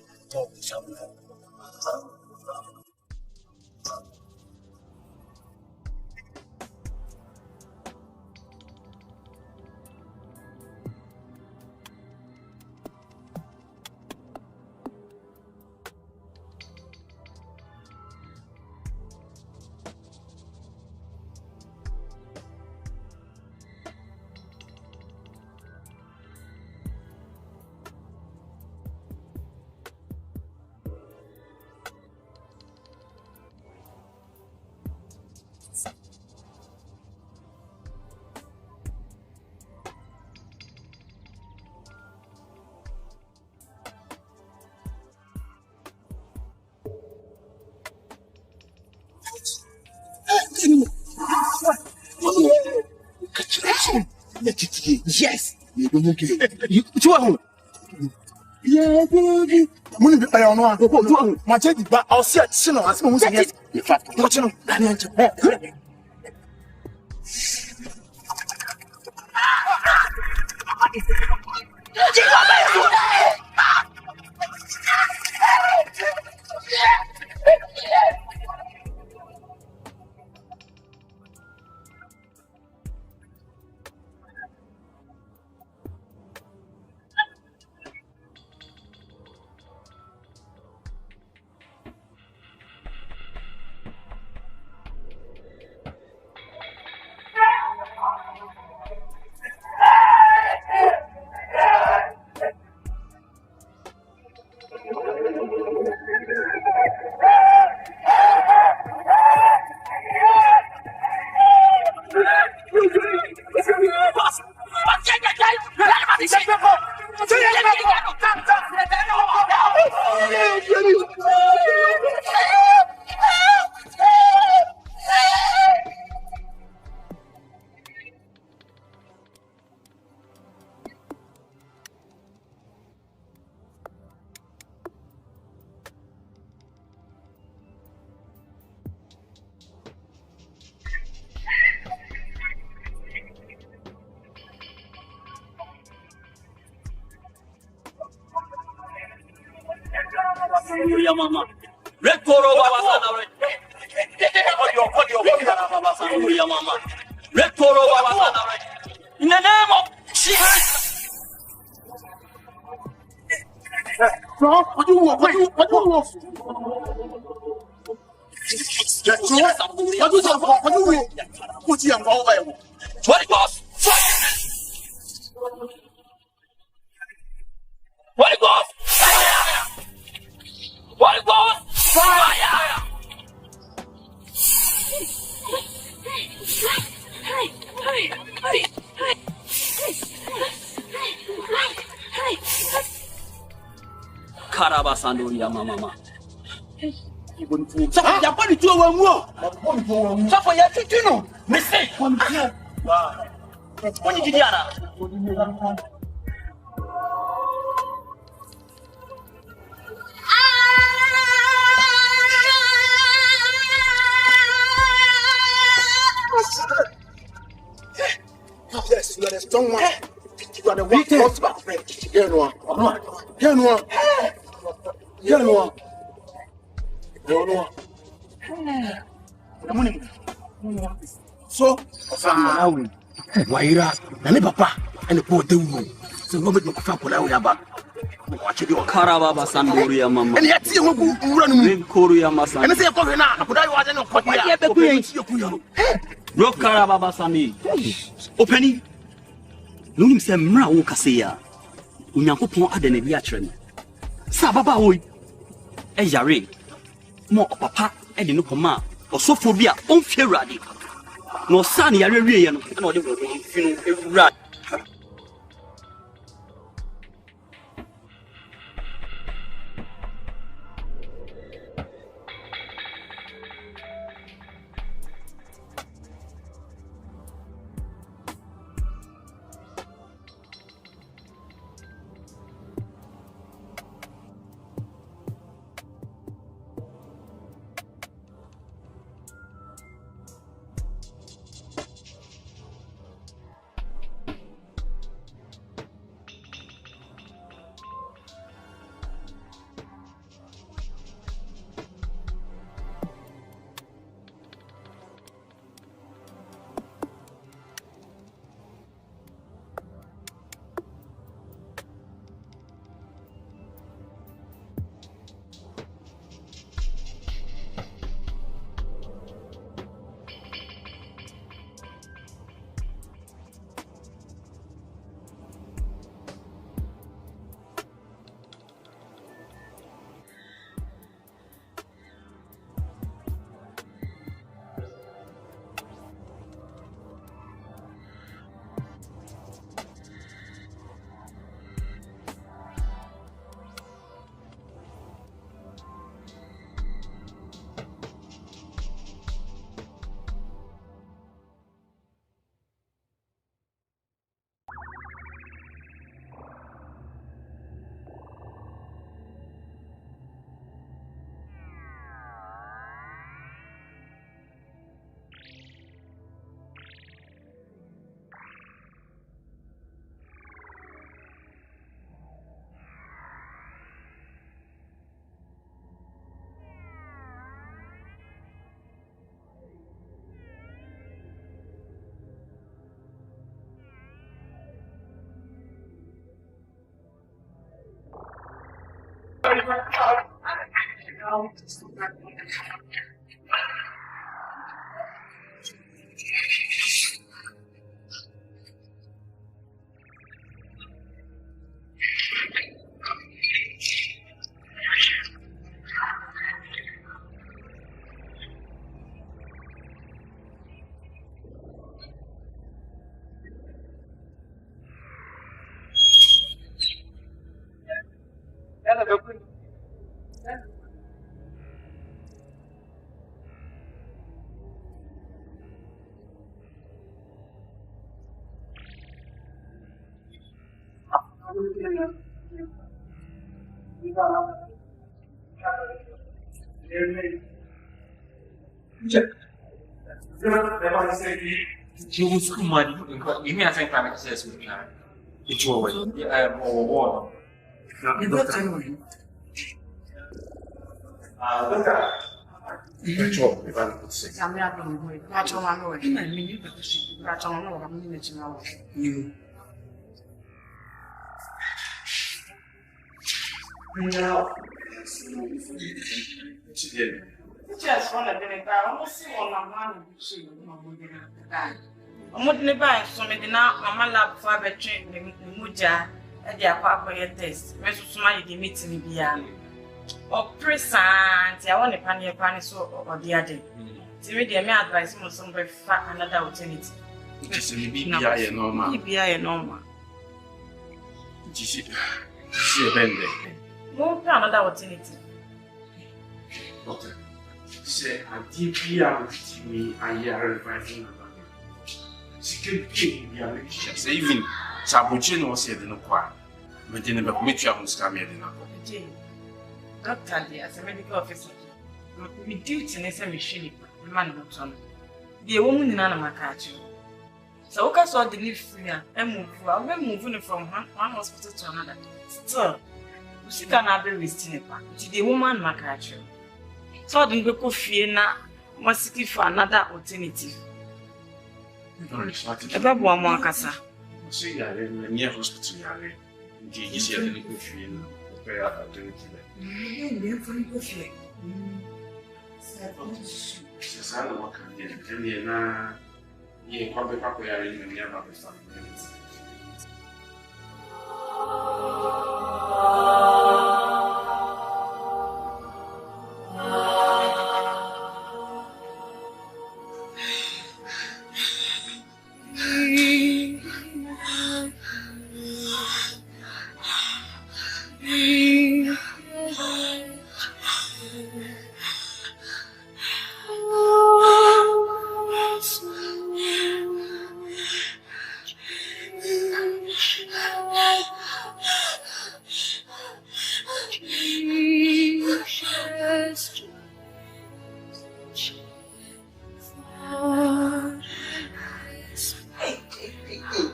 Yes. You don't okay. You yeah, baby. Money be on one. Go. My check but I'll see it soon as we say. In fact, watch no.
Mama. Red Toro Babasana. Mama. Red Toro Babasana. In the name of Jesus. What do you want? What goes? Fire! Karabasando mama. So ya poni tu wa mu. So for ya tutu no. Me say. Poni jidiana.
Yes, you are the strong one. You are the one who's back friend. So, Waira, and papa, and the poor devil. So, nobody can find what I would have back.
Karababa Sandoria Mama.
And yet, you will run
Korea Massa.
And I say,
no Karababa Sami. Opening. No him say mra wo kase ya. Onyankopon adene bi akere no. Sa baba wo e yare. Mo papa e de no koma Osophobia on Ferrari. No son, you are really no right.
You will school money. Give me a thing for access with me. It's your way. Or
Just one of them, I almost see one of my never so me now, Mamma lab for a train, the Muja, and the Papa test. Mrs. Smiley, the meeting beyond. Or present, I want a penny so or the other. To read the mere advice, most somebody fat another alternative.
it is a BBI normal.
BBI normal.
See a bend.
More another alternative.
Okay. Say, a DPR me, I hear advising about you. She can say, even Sabuchin was said in a choir. But then about which I was coming in a
Doctor, as a medical officer, we duty in a machine, the man not on. The woman in Anamakachu. So, I saw the leaf free and move. I'll be moving from one hospital to another. Still, she cannot be wasting the woman Makachu. So I didn't go fear now, must seek for another alternative. About one more casa.
See, I am near hospital. Indeed, you see a little fear. Where I don't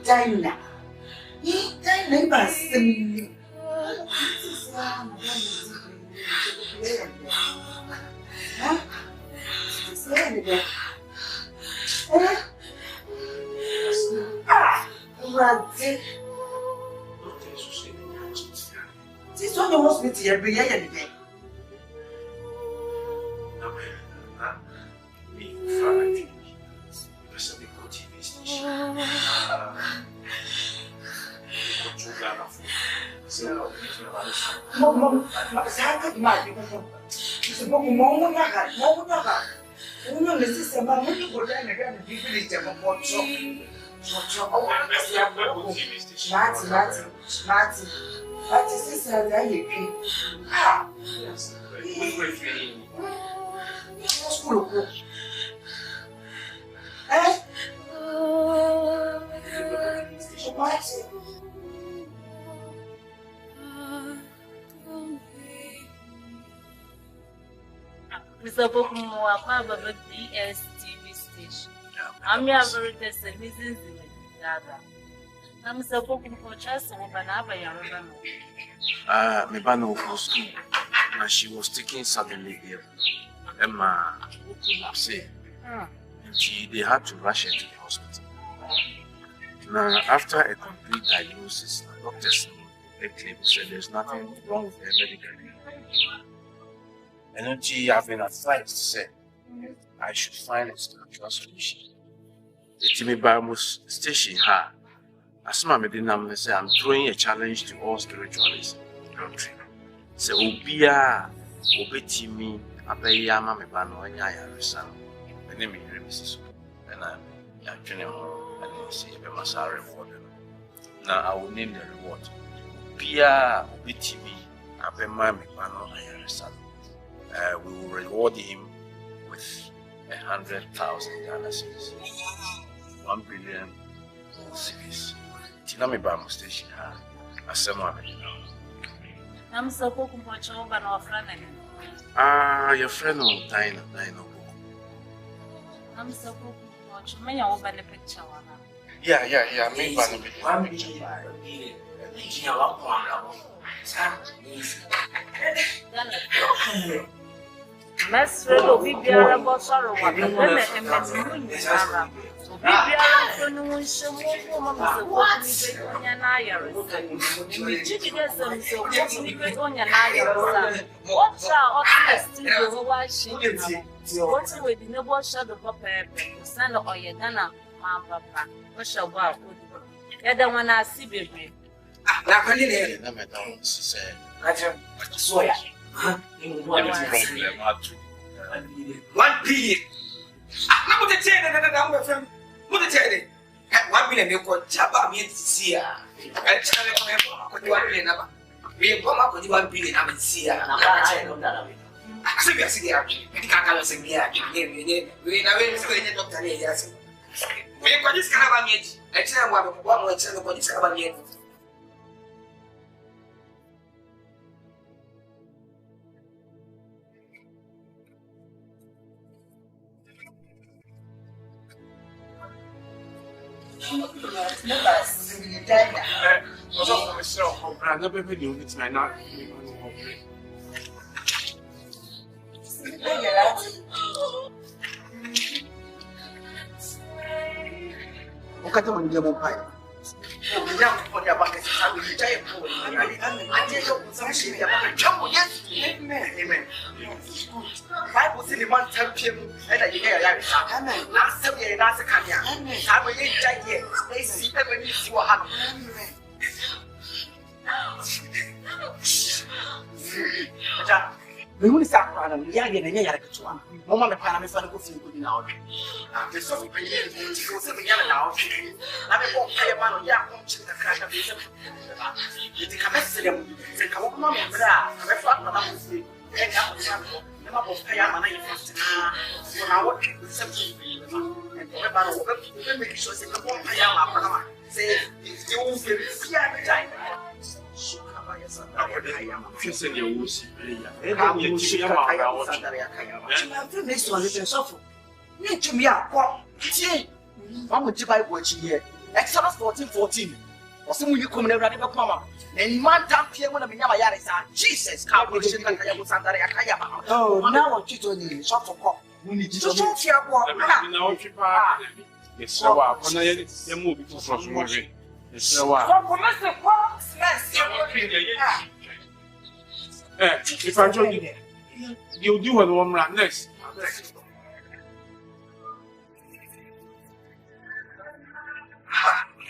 China. China Basim. This one you must be every year and day.
Mr. Opoku, I'm a DSTV station. I'm here very tested. Mrs. Dada. I'm Mr. Opoku for just a woman.
My banner for school. Now she was taking suddenly here. Emma Osei. They had to rush her to the hospital. Now, after a complete diagnosis, the doctors claimed said there's nothing wrong with her medically. And then she have been advised to say I should find a spiritual solution. The Timmy Bamos station her. As my medina say, I'm throwing a challenge to all spiritualists in the country. Say Obia Obetimi Abeyama Mebano and Yaya. My name is Mrs. And I'm and say Mensah reward. Now I will name the reward. Obia Obetimi Abeyama Mebano and Yaya. We will reward him with 100,000 Ghana cedis, 1 billion cedis. Tinami Bamo station, Asama.
I'm so Opoku for Choba no friend.
Your friend will die.
I'm so Opoku for Chumaya over the picture.
Yeah, me
Marsuel will be bearable sorrow. What the women and men
What tell you? 1 billion you could Jabba me to see her. I tell you, 1 billion. We come up with 1 billion. I'm in see her. I see you see her. You can't see me. We never see any doctor. Yes. We got this kind of image. I tell you, one more tell you this kind of image. We will start running young and young. Mama, the Panama fan goes in good now. The soft opinion goes in the yellow now. I won't pay a man on Yakum to the crash of his. The Camestrium, the Kawama, and the flat Madame, and never was pay a man. So now what people simply and whatever make sure they won't pay a man. Say, if you won't give it, time. Next one is a sofa. Need to me up. I'm going to buy what you get. Exodus 14:14. Ɔsɛ mu yi kom na Awurade bɛkɔ ama. Na man damn pie mu na me nyama yare sa. Jesus ka bro shit kan kaya musandare akaya ba.
Oh, now what you doing? Shop for cop. We need
So so fia bo.
Na o fipa. Yes, wa. Ona ye mu bi for so mo we. Yes, wa.
So for me say box, yes.
If I join you do what one run next.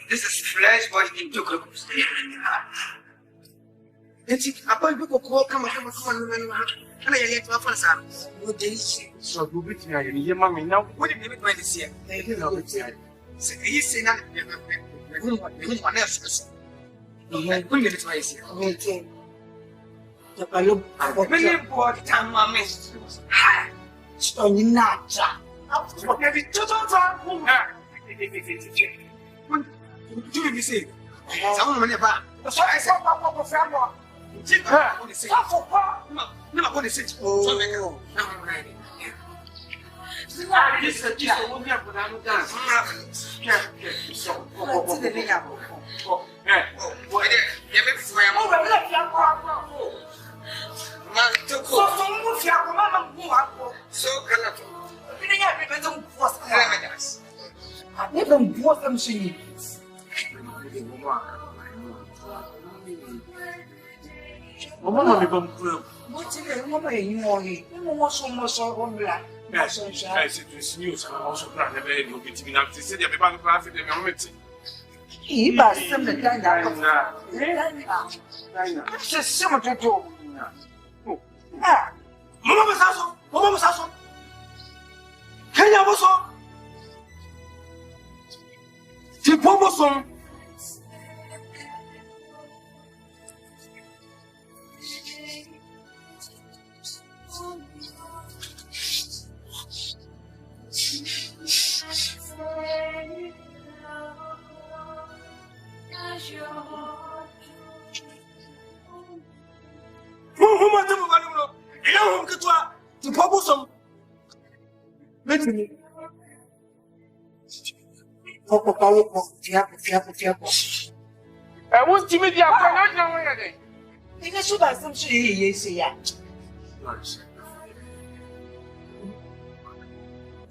This is flesh body in Togo. Enti apa ibu ko kama no. Ana ye to afa sa. Wo dey shi.
So go bit na ye ma me now.
Wo dey me to this year.
No bit ya.
Say he say na me wana so. Me ko le to this year.
Okay. The palo abo.
Me board time ma me. Ha.
So you not ja.
What be to. Do you see? Some money ba. So I say papa for family. Never going to sit. Oh,
Mama me bam kura.
What is it? Mama you money. Mama so much on black.
Yes, I said to news and also plan never no bit in to say the people class in the moment.
He ba some the kind of. It's some to do. Ah.
Mama Sasso. Kenya was on. Tipomo.
I want to meet you. I don't know anything.
You know, so that's some shit. Yes, yeah.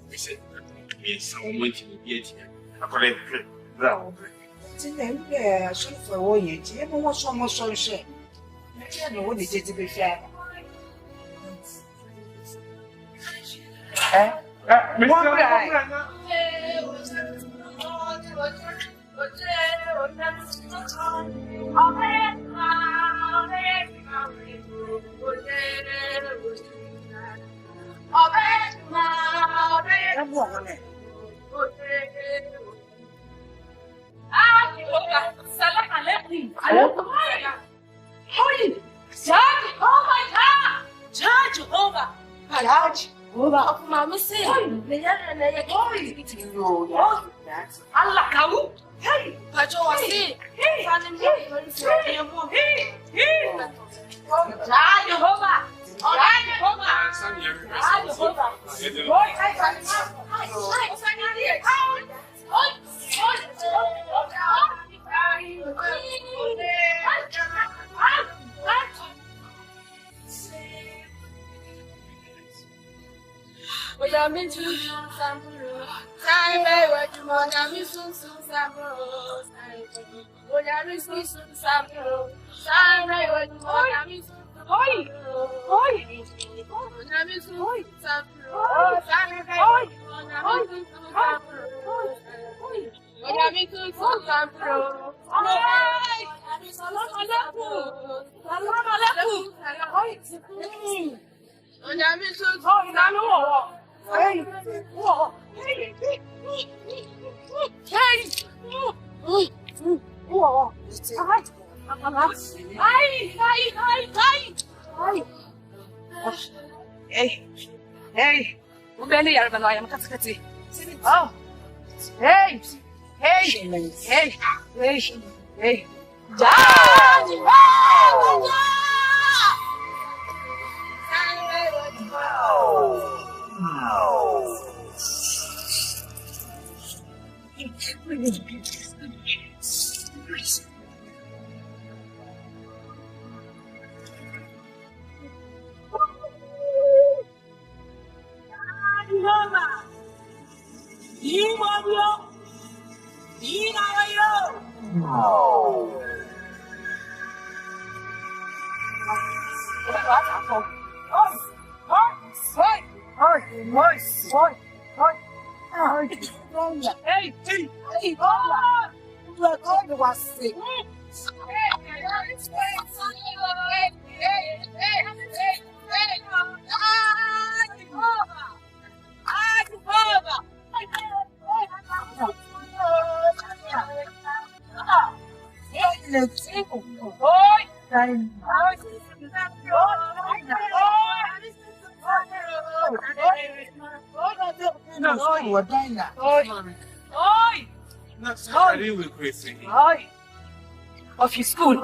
We said, yes, I want to be it. I couldn't play. Bravo.
Yeah, so for all you, you want so much sunshine. I don't know what it is to be fair.
One guy.
Salam alaikum. Holy Judge, oh my God! Judge over. Judge over. Of my mistake. Allah kamu. Hey, Pacho wasi. Hey, Judge over. Hey, ubeni yarabano ayam katikati. Oh, hey, Judge! Of your school.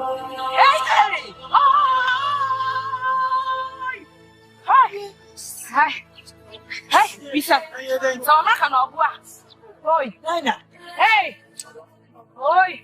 Hey, Bishop. So I'm not gonna work. Oi, Nina. Hey. Oi.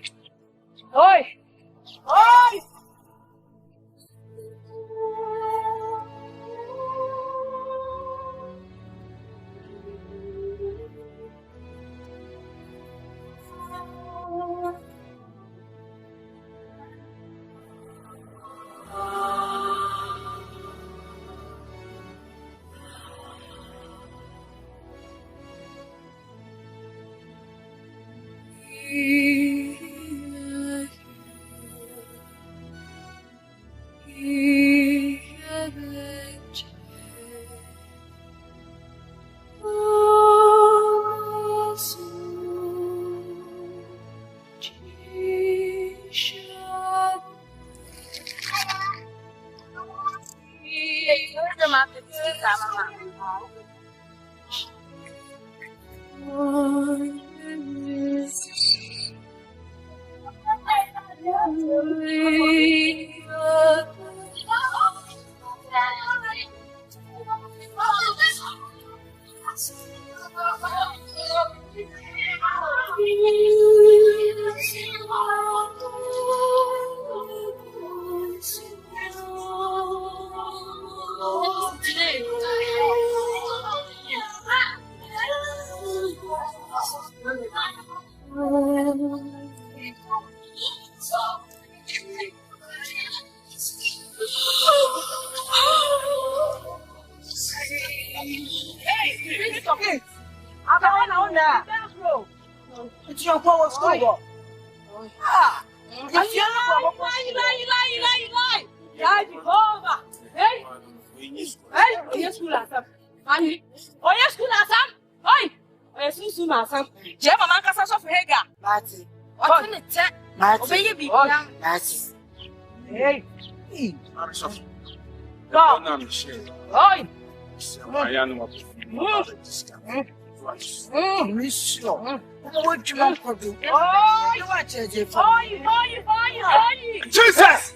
Jesus!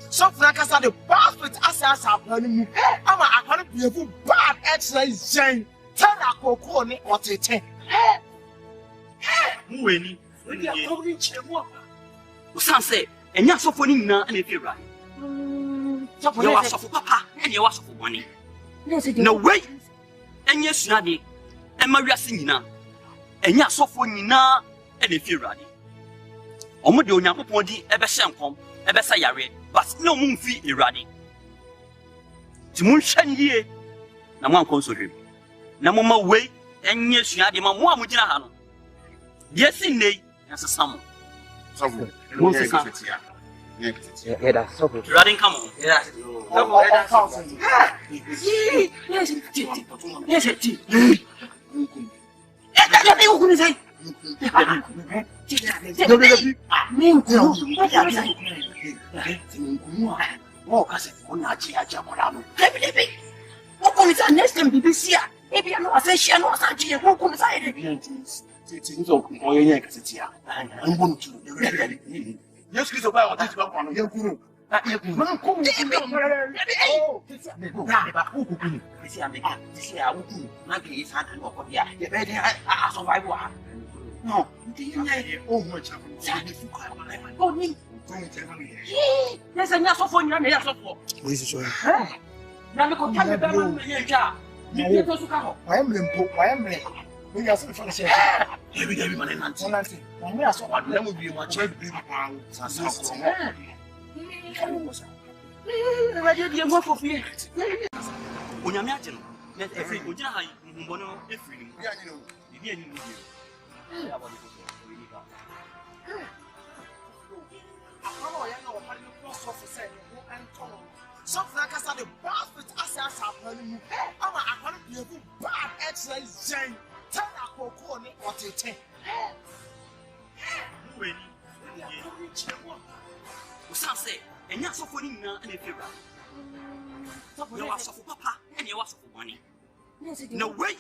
Something like the basket as happening. I'm a bad exercise. Tell a cocoa or te. When say, and you're so funny now, and if you're right, you are so for papa, and you are so for money. No way, and yes, Nadi, and Maria Singina, and you're so funny now, and if you're right. Omodio Yapodi, ever shampoo, ever sayare, but no moon fee iradi. Timun Shan ye, Naman console. Namama way, and yes, Nadi, Mamma Mujana. Yes, in nay, as a summer. Running, come on. Yes, yes, Chris, about this one. You're good. No, oh, much of it. Yes, and that's for you. Yes, for
This is why
now. Come tell me about I
am limpo. I am late. We are so fancy.
Every day, man, and
Nancy. When we are so
that would be much. Ready to go for free. When you're matching, let every good guy, Mono, every you something like I said, the bastard assassins are telling you, I'm a bad excellence. Tell that cocoa or take. Some say, and you're so funny now, and if you're right, you are so for papa, and you are so for money. No way,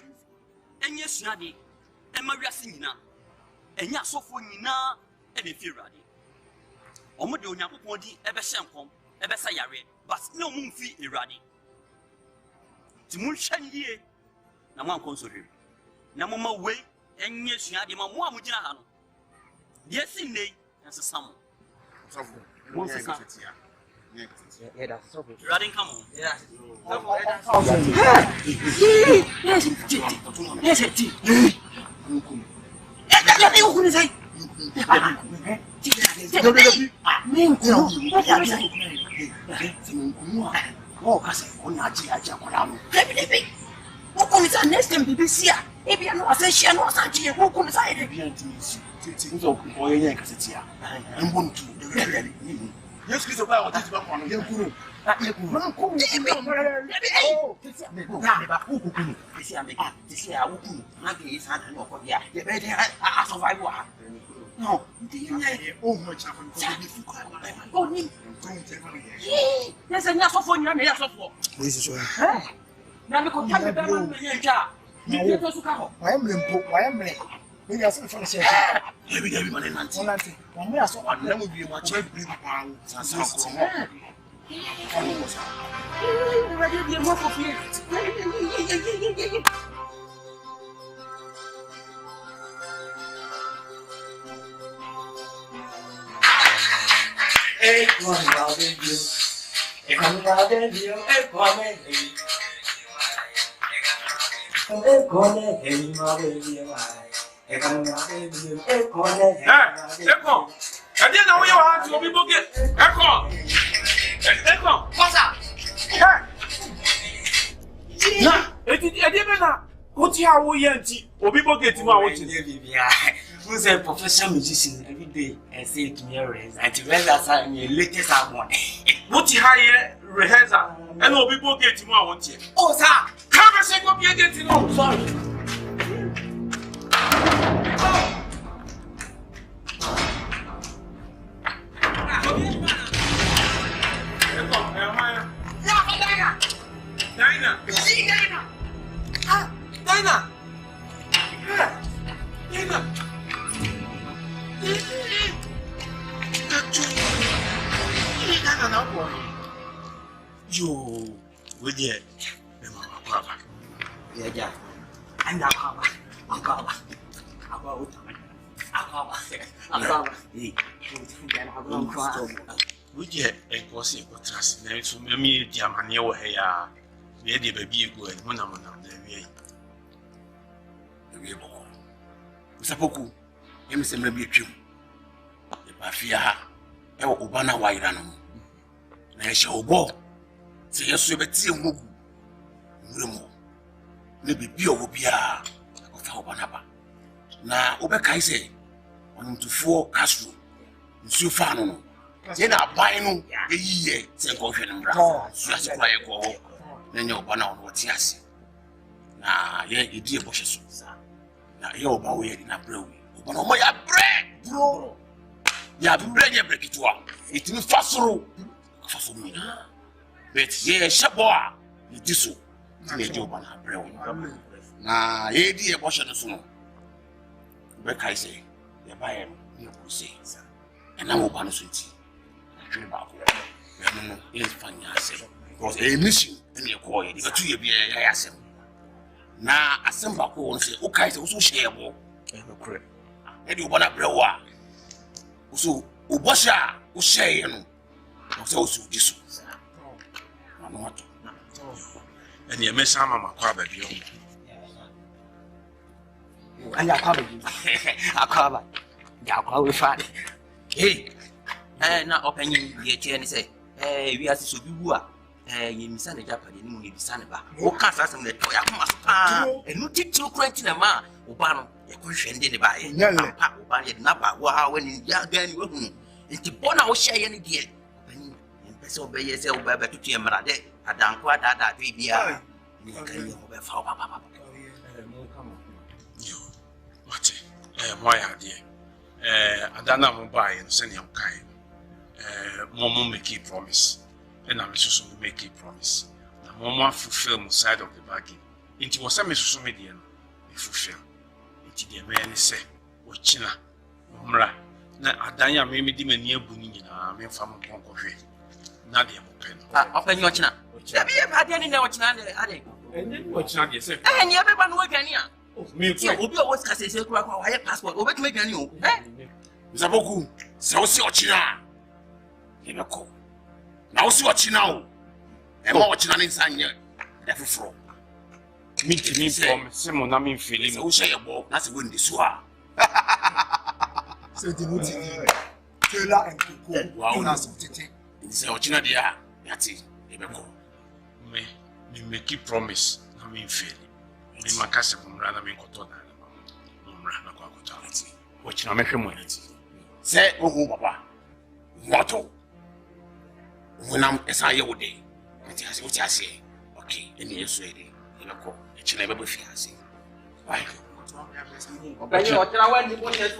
and yes, Nadi, and Maria Singina, and you're so funny now, and if you're ready. Omodo Nyakopodi ebe shenkom ebe sayare but no mun fi iradi ti mun hwanye na mo ankonsori na mo ma we enye suade ma mo amugina ha no de sinne ensesam mo sesa yeah that's so good iradi come on yeah yes next time BBC if you know say no Asante who come inside yes kids about what is back on you kuru no, oh, much of it. Yes, and that's for you. This is why. Now, we can tell you about I am limpo. I am late. We are so fancy. Every day, man, and Nancy. When we are so odd, there will be much of it. Ready to be more for you.
Hey, one about you. If I'm not in you, hey, one in you. Hey, one in you, my baby. If I'm not in you, hey, one in you.
Echo. I didn't know you had to be booked. Echo. Echo.
What's up?
Nah, I didn't know. What you are we Obi booked him out.
Who's a professional musician every day and say to me, and to rehearse in your latest album.
What you hire rehearsal and Obi booked him out.
Oh, sir,
come and say what you get to know. Sorry.
You with your papa. Yeah, I'm not papa. I'm papa.
Would you impossible trust? Now, to me, dear man, you were here. We had a baby go and one of them.
Mr. Opoku, you must maybe a few. If I fear her, I will open a wide animal. Now, shall go. Say, yes, you better see a move. Maybe be over here of our banaba. Now, Obeka say, on to 4 castro. So far, no. Then I buy no a year, say, coffee and brown. So as I go, then you're one on what yes. Now, yeah, you dear bushes. Now, you're about in a brew. But no more bread, bro. You have bread, you break it one. It will fast through for me. But yeah, Shaboa, you do so. You do one bread. Now, yeah, dear bushes. Rebecca say, you buy him, you say, and I'm open to it. No, it's funny, I say, because a mission and you call it, you got 2 years, I ask him. Now, I send back home and say, okay, so shareable. and you wanna blow up. So, Ubasha, Osei, and also this.
And you miss some of my crab.
And I cover. I'll be fine. Hey, and not opening the chair and say, hey, we are so good. You miss a Japanese, you may be Sanaba. Who can't ask them the Toyama and you take 2 credits in a man, Ubano, a question did by Napa, wow, when you are then you wouldn't. It's Bona Osei any dear. And so by yourself, Baba to Tiamade, a danqua that we be are. Papa.
What? Why are dear? I don't know buy and send him kind. Mom make a promise, and I'm also make a promise. The mom fulfill my side of the bargain. It was a Mrs. Median, fulfill. It the man say, Ochina, Mra. Now, Adanya may be near Bunin, I mean, from Concofe. Nadia Mopen.
Open your china. I didn't know what's not adding.
And then what's not yourself?
And everyone working here.
Me,
Obi always can say, "Why passport? Over to make a new."
Zaboku, so see what you are. Himako. Now see what you know. And watching an inside here. Every floor.
Me, Simon, I mean, feeling.
So say a walk, that's a windy swar.
So the motive. Taylor and Kuku.
Wow, that's what it's what you know, dear. That's it. Himako.
Me make a promise. I mean, feeling. Me makase from rather me koto na na kwa kotality. Watch na make money.
Say oh papa. Moto. When I'm esaya wode. What I say. Okay, and you say it. You know, it's never be fiancé. Why?
Okay, what I want to put it to.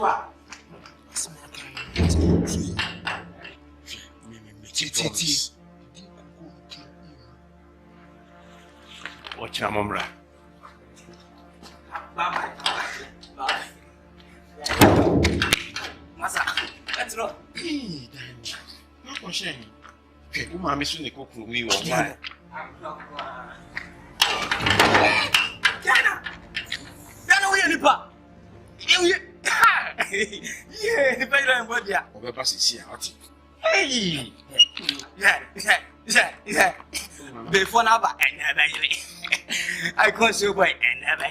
Watch na momra.
Bye. Masa, let's go.
Hey, Dan. What was she? Okay, you mama soon go for me one time.
Dana we nipa. Yeah, better than what ya.
Oba sisi ati.
Hey. Yeah. Before now, and never. I can't show by and never.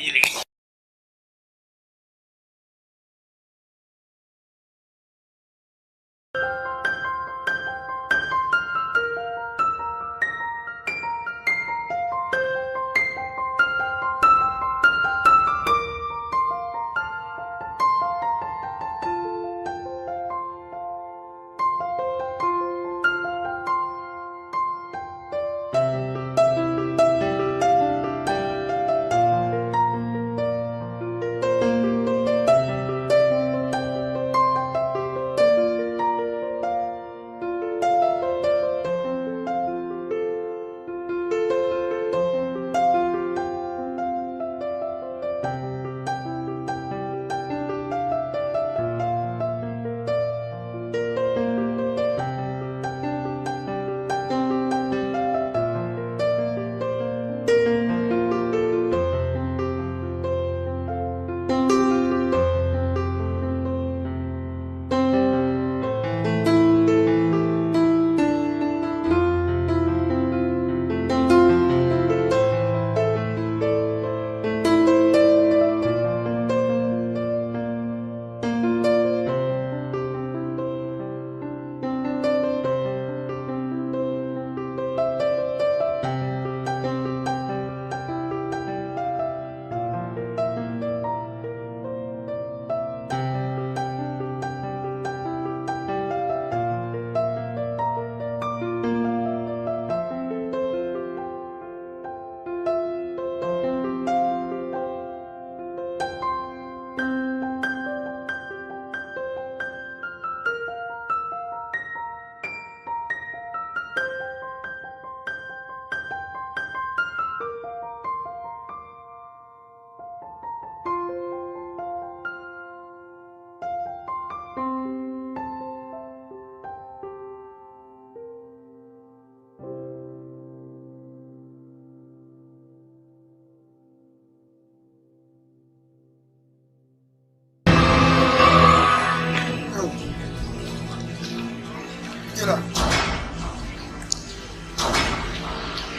Get up.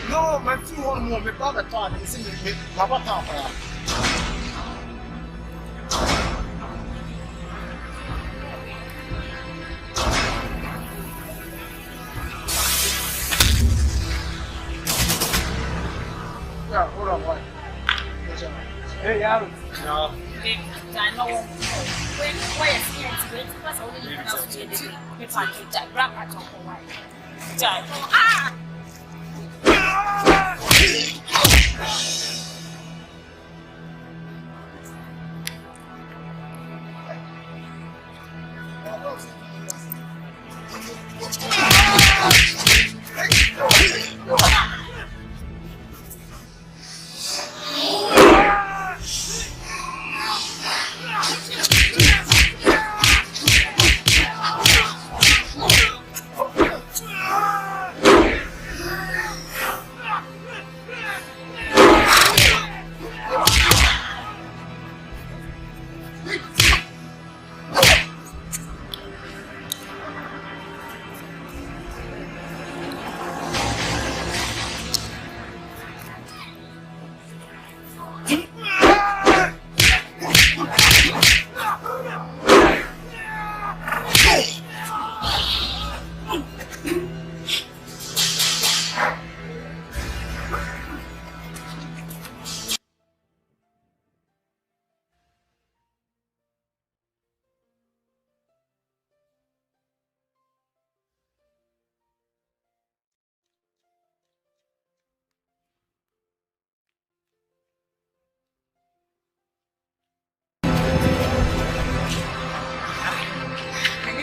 No, my few one more, my brother thought he said, Papa Papa. Yeah, hold on, boy. Hey, Aaron. No.
I know when you're seeing it, because only you know to do it, I grab my top for why. Ah!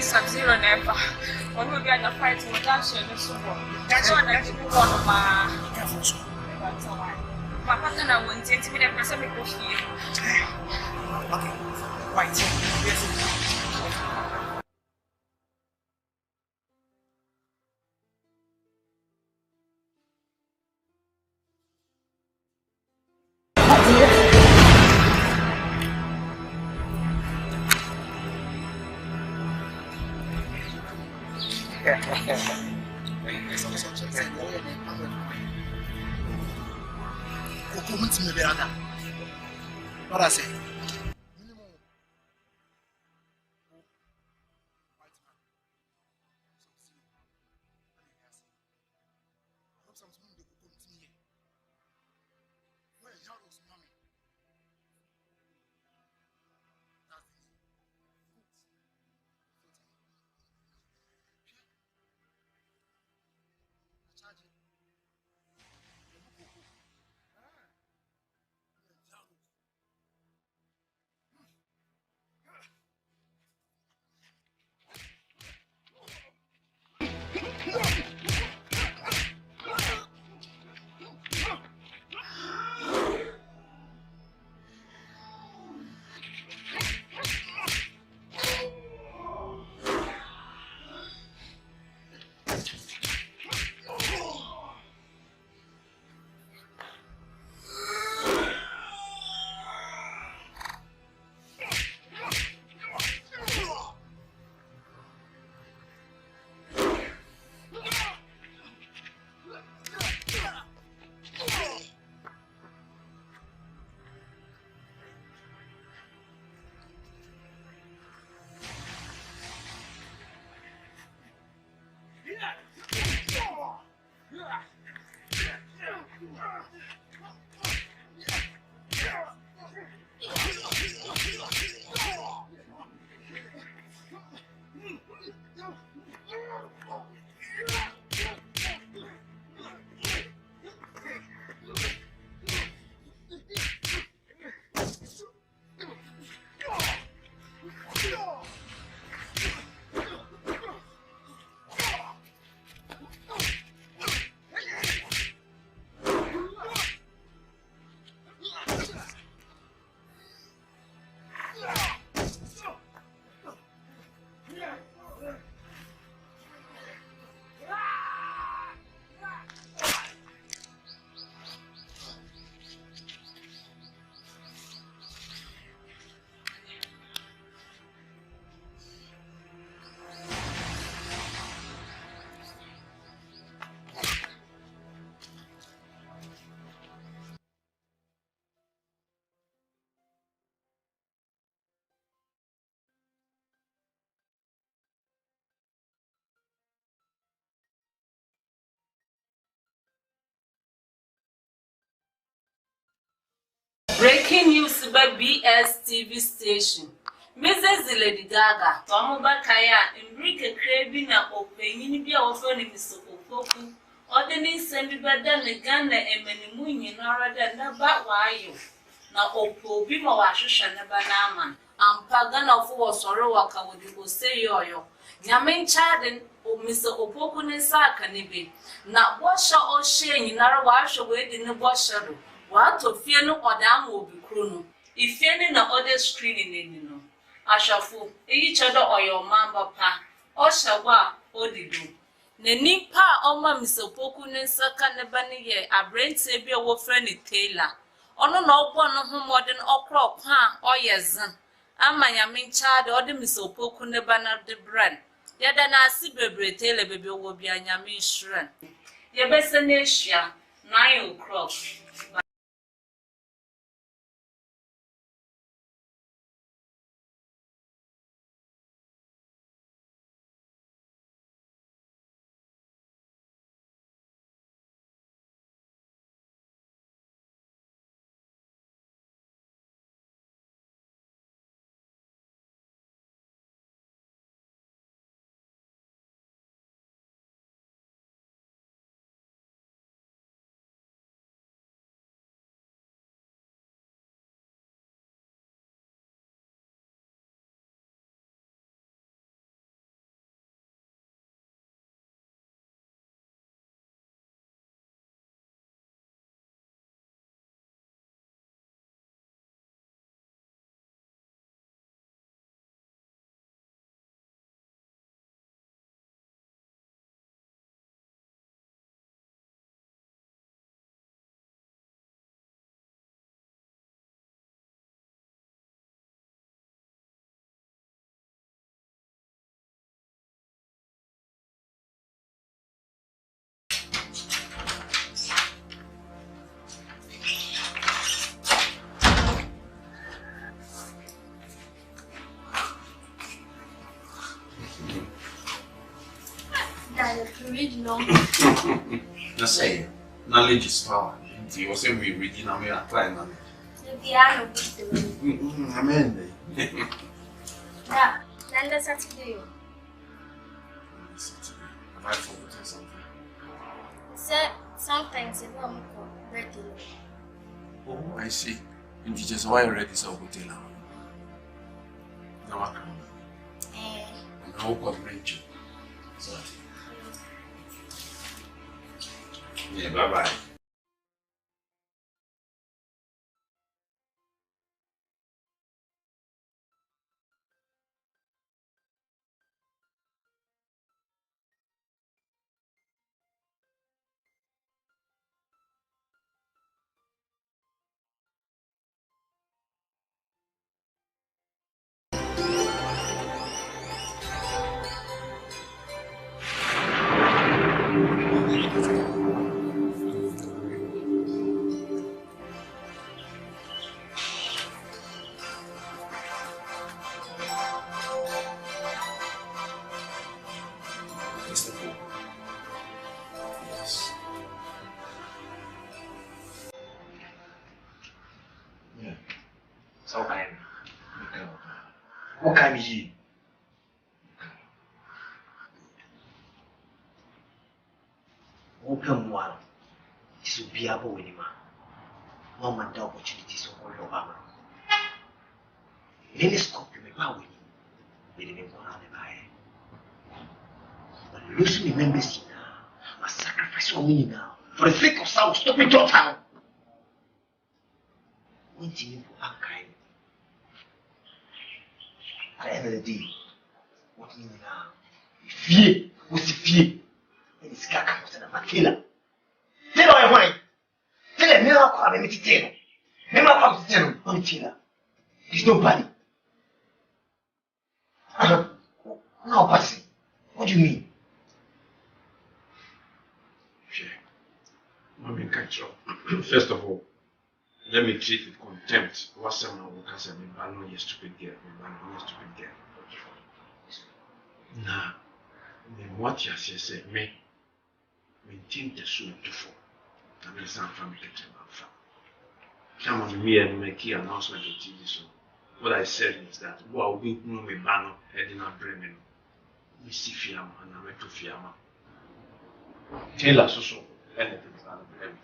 Sub-Zero never. When we get the fight, we'll dash in the super. That's one that you want to my. My partner won't take me the person because he.
Okay, right. Yes.
What I say?
Breaking news by BS TV station. Mrs. Lady Gaga, Tomoba Kaya, Enrique Crabina, or Penny offering Mr. Opoku, ordering semi better than Ghana and Menimun, nor than about why you. Now, Opo Bimo Washush and Banama, and Pagana for Sorowaka with the Osei yo. Yamin Chadden, or Mr. Opoku Nesaka Nibi. Now, what shall Osei in our wash away in the wash shadow? What to fear no or down will be chrono. If any no other screening in no. Ashafu, each other or your mamba pa, or shawa, or the do. Neni pa oma Mr. Opoku Nesaka Nebani ye, a brain savior wo friendly Taylor. Ono no one no modern okra pa or yazan. Ama yamin child or the Mr. Opoku Nebana de brand. Yada na si bebre Taylor baby will be a yamin shren. Ye best natia, 9 o'clock.
Just say, knowledge is power. You also be reading and we are trying knowledge. Amen.
Yeah, then the Saturday.
Have I forgotten something?
Sir, sometimes it won't go regular.
Oh, I see. And teachers, why already so hotel now? Now I come. And I hope I'll bring you. Yeah, bye-bye.
What can you? Open one. This will be a boy, man. One man, the opportunities of all your armor. In any scope, you may power with you. They didn't want to buy. But losing the members now, must sacrifice for me now. For the sake of South, stop it, daughter. One thing for unkind. At the end of the day, what mean now? Fear, what's the fear? And it's got to come to the tell her why. Tell her, never come and tell her. Never come to tell her. Don't tell her. There's nobody. No, Patsy. What do you mean?
Sure. Mommy, catch up. First of all, let me treat with contempt what someone will cast me, but no, you stupid girl. Nah, what you say, me, maintain the soul to fall. I mean, some family get him out. Come on, me and make an announcement on TV. So what I said is that well, we know me banner heading up Bremen. We see Fiamma and I went to Fiamma. Taylor so anything out of Bremen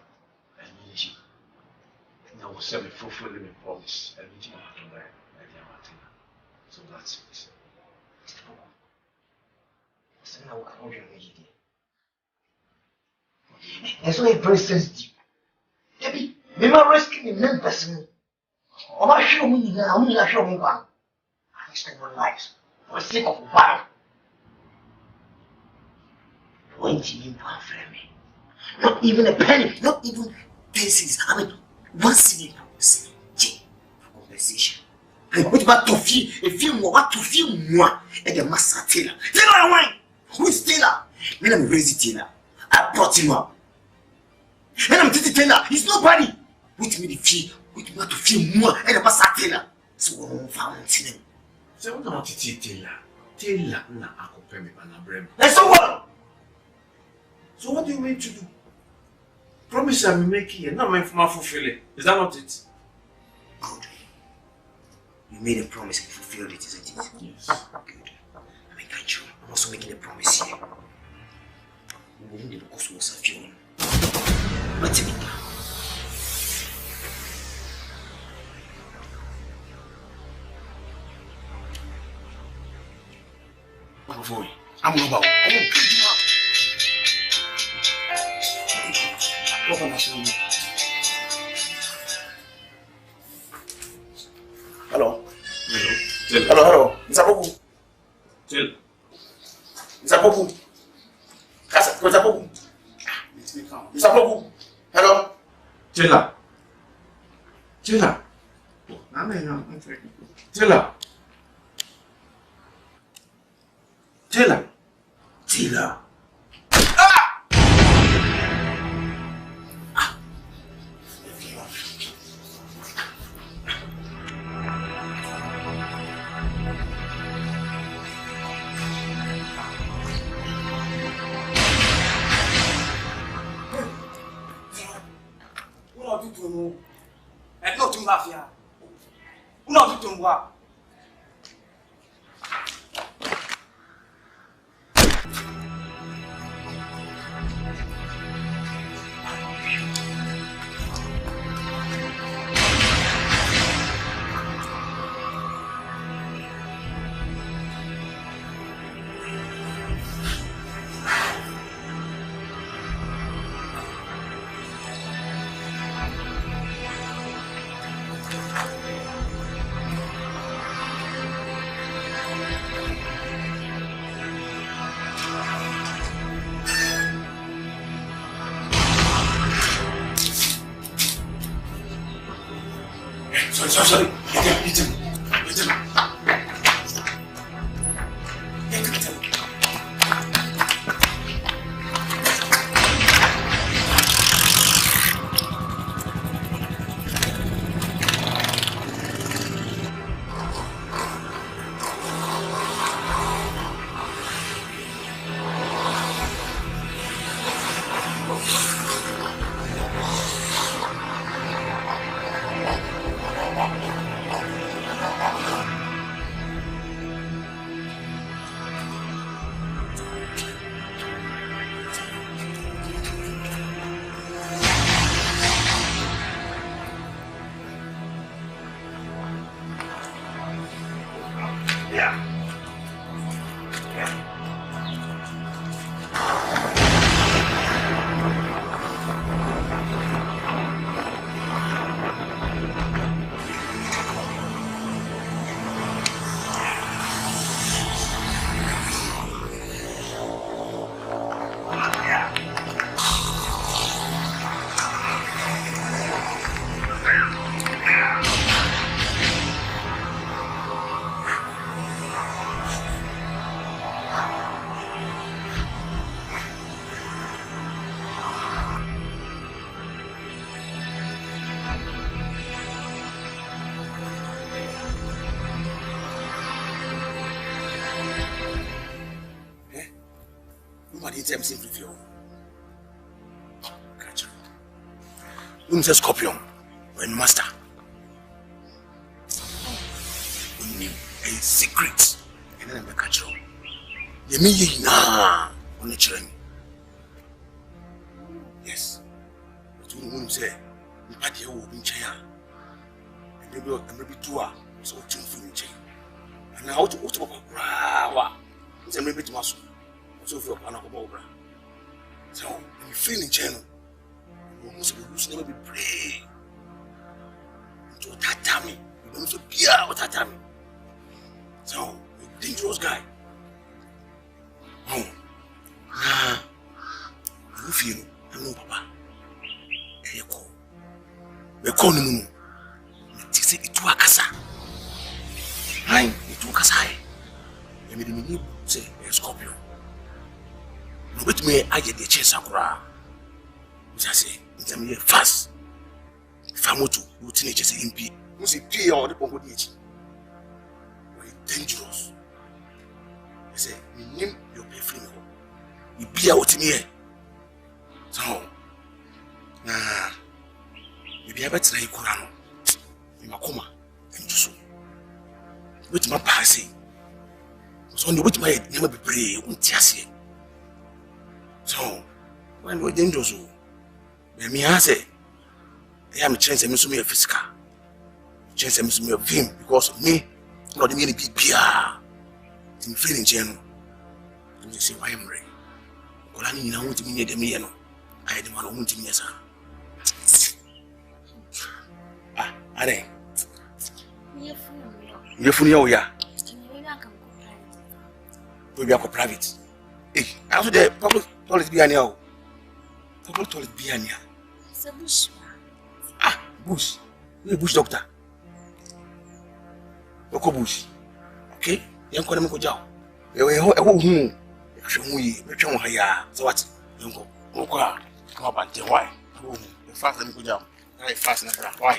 and Niji. Now we send me fulfilling the promise and Niji to buy Martina. So that's it.
So now I want you and so very sensitive. Debbie, me ma rescue me men person. O ma show me na, o me na show me one. I stay my lives for the sake of a battle. 20 million pounds for me. Not even a penny, not even 10 cents. I mean, 1 cent for compensation. And what about to feel? A few more, what to feel more? And the master Taylor. Taylor, wine. Who is Taylor? Me, I'm crazy Taylor. I brought him up. And I'm Titi Taylor. He's nobody. With me the fee, with me to feel more. And the master Taylor. So I'm found him.
So what about Titi Taylor? Taylor na akopemi bana brem.
And so what?
So what do you mean to do? Promise I'm making it, not my fulfilling. Is that not it?
Good. You made a promise and fulfilled it, isn't it?
Yes.
Good. I mean, can't you? I'm also making a promise here. We will need the cosmos of you. What's it?
I'm over.
I am pretty much.
Hello.
Hello.
Hello. Mr. Opoku.
Tell.
Mr. Opoku. Mr. Opoku. Mr. Opoku. Hello.
Taylor. Taylor. Taylor. Taylor.
Taylor.
Sorry. I'm simply for you. Catch you. Scorpion. when master. Only a secret. And then I catch you. You mean nah on the train. Yes. What you want to say? The party will be in China. And maybe 2 hours. So what you feel in China? And now to what about it's a maybe to muscle. So for Anakobra. So when you feel in China, you must never be praying. To tatami. You don't so gear or tatami. So, a dangerous guy. You feel, I know, Papa. You call. We call him. It's say it to a casa. Right? It to a casa. You made me say a scorpion. No, but me, I get the chance of Kura. Which I say, it's a mere fast. If I'm to routine, just say, MP. You see, pay all the Pongo DH. Dangerous. I say, you name your pay free. You be out in here. So, you be able to try Kurano. You Makoma and Jusu. Which my passing. So, on the which my never be brave, won't see. So, when we're dangerous, when me answer, I am a chance to me a physical. Chance to me a vim because of me. Not the many big beer. In feeling general. You say, why am I? Well, I mean, I want to be near the million. I had the one who wanted me, sir. Are they? You're fully, yeah. We'll be private. Hey, after the public toilet be an public toilet be an
It's a bush.
Bush. You're a bush doctor. Local bush. Okay? Young Konamo Jow. You were a whole moon. So what? You go. Come up and tell why. The fact that you go down. Very fast and why?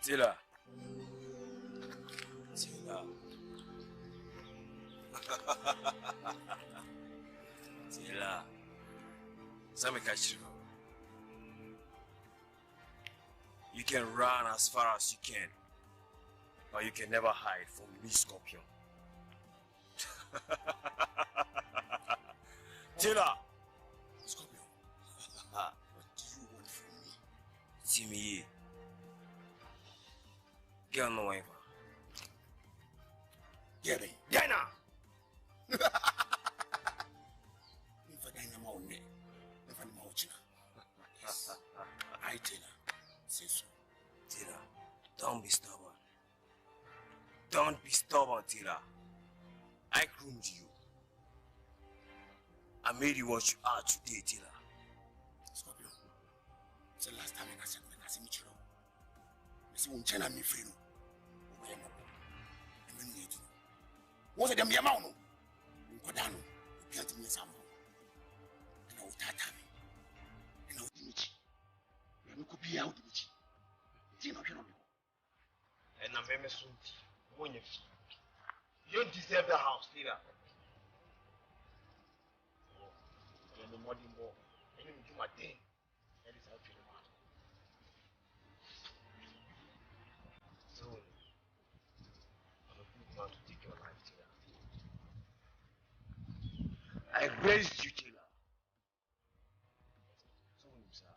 Tila. Tila. Let me catch you. You can run as far as you can, but you can never hide from me, Scorpion. Tila.
Scorpion. What do you want from me?
See me here. Get on the way.
Get me. Dana! If I dine my own name, if I'm out, yes. I tell her, say so.
Tila, don't be stubborn. Don't be stubborn, Tila. I groomed you. I made you what you are today, Tila.
Scorpion, it's the last time I said when I see you. I see when China me free. What's it? Them amount? Kodano, you can't miss some. And I will tata me. And I will dimich. You could be out dimich. Tina,
and I'm very soon. You don't deserve the house, Tina. You're the modern boy. And you do my thing. That is how I feel about it. So, I'm a good man to take your life, Tina. I raised you, Tina. So, sir.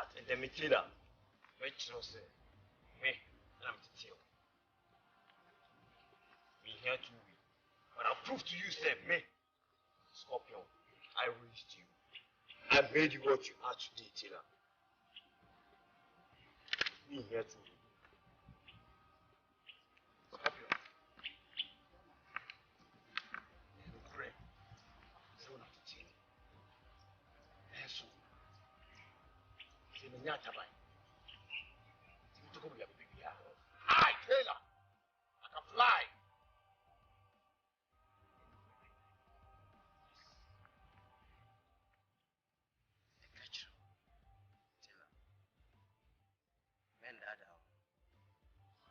At the Tina, which was me,
I'm to tell. Me here to be. But I'll prove to you, say, me, Scorpion, I raised you. I made you what you are today, Taylor. Me here to be. Scorpion. No pray. So not to tell you. So. Say, me not to buy. You took over your baby. I, Taylor. I can fly.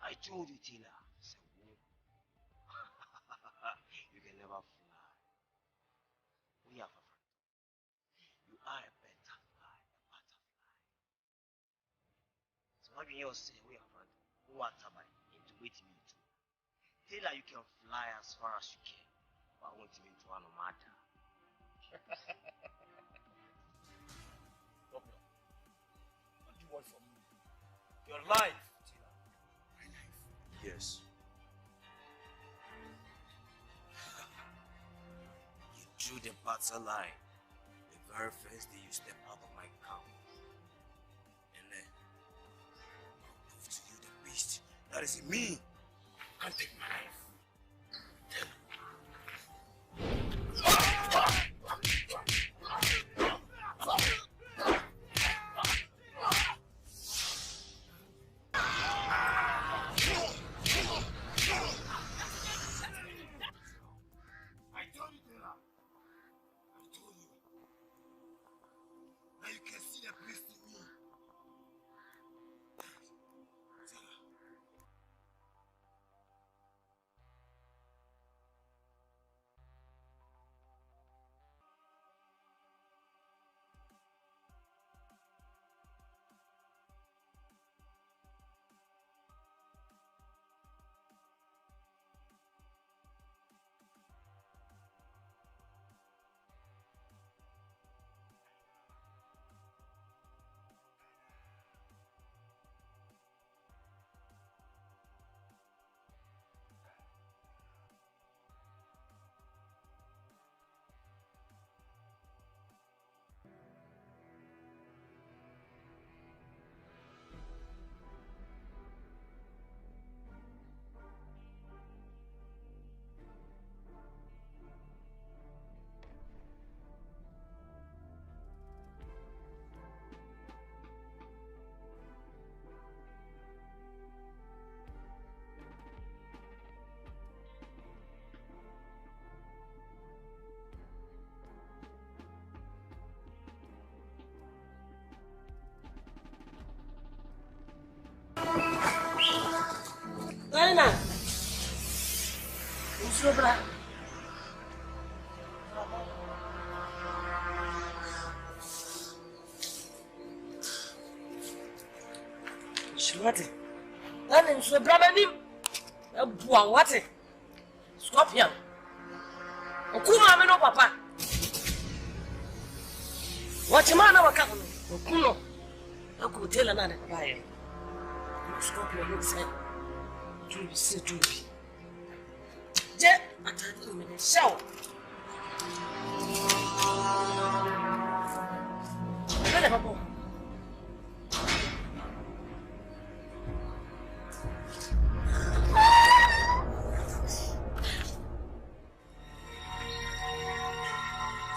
I told you, Tina. So, you can never fly. We have a friend. You are a butterfly, a butterfly. So what can you say? We have a friend. What am I? Into wait me too. Taylor, you can fly as far as you can. But I want you into no matter. Stop me. What do you want from me? Your life. Yes. You drew the battle line the very first day you stepped out of my camp. And then I'll prove to you the beast that is in me can't take my life.
Nana, Usobra. Shwati. Nana, Usobra, manim. Buang wati. Scorpion. Okuma ameno papa. Wachimana wakamu. Okuno. Akutela nana baye. Scorpion looks like Juby, see Juby. Jet, I tell you, in the show.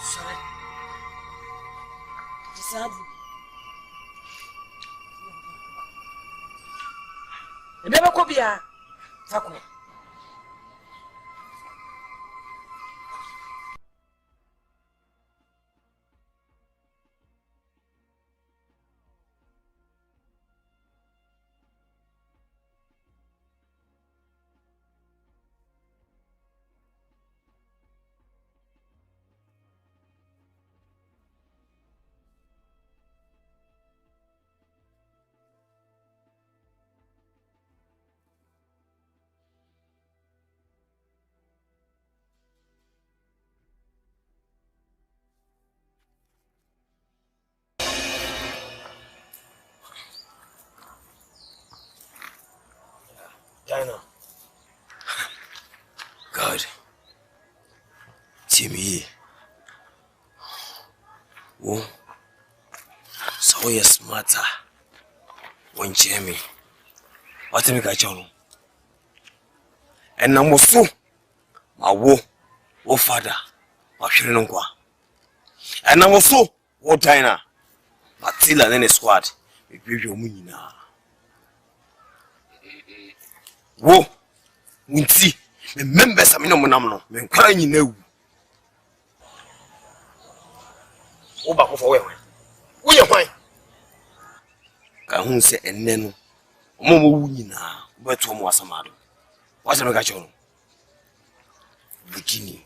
Sorry. Disabled. Never could be a taco.
So you're smarter. When Jamie, what do you got on? And number 4, my wo, father, my children. And number 4, what China, Attila and any squad, we give you money now. Wo, we see, the members of Minomonamno, men crying in you. Oh, back of away. We are fine. Can say and then Momo Wina, but to Mosamado. What's the Bikini.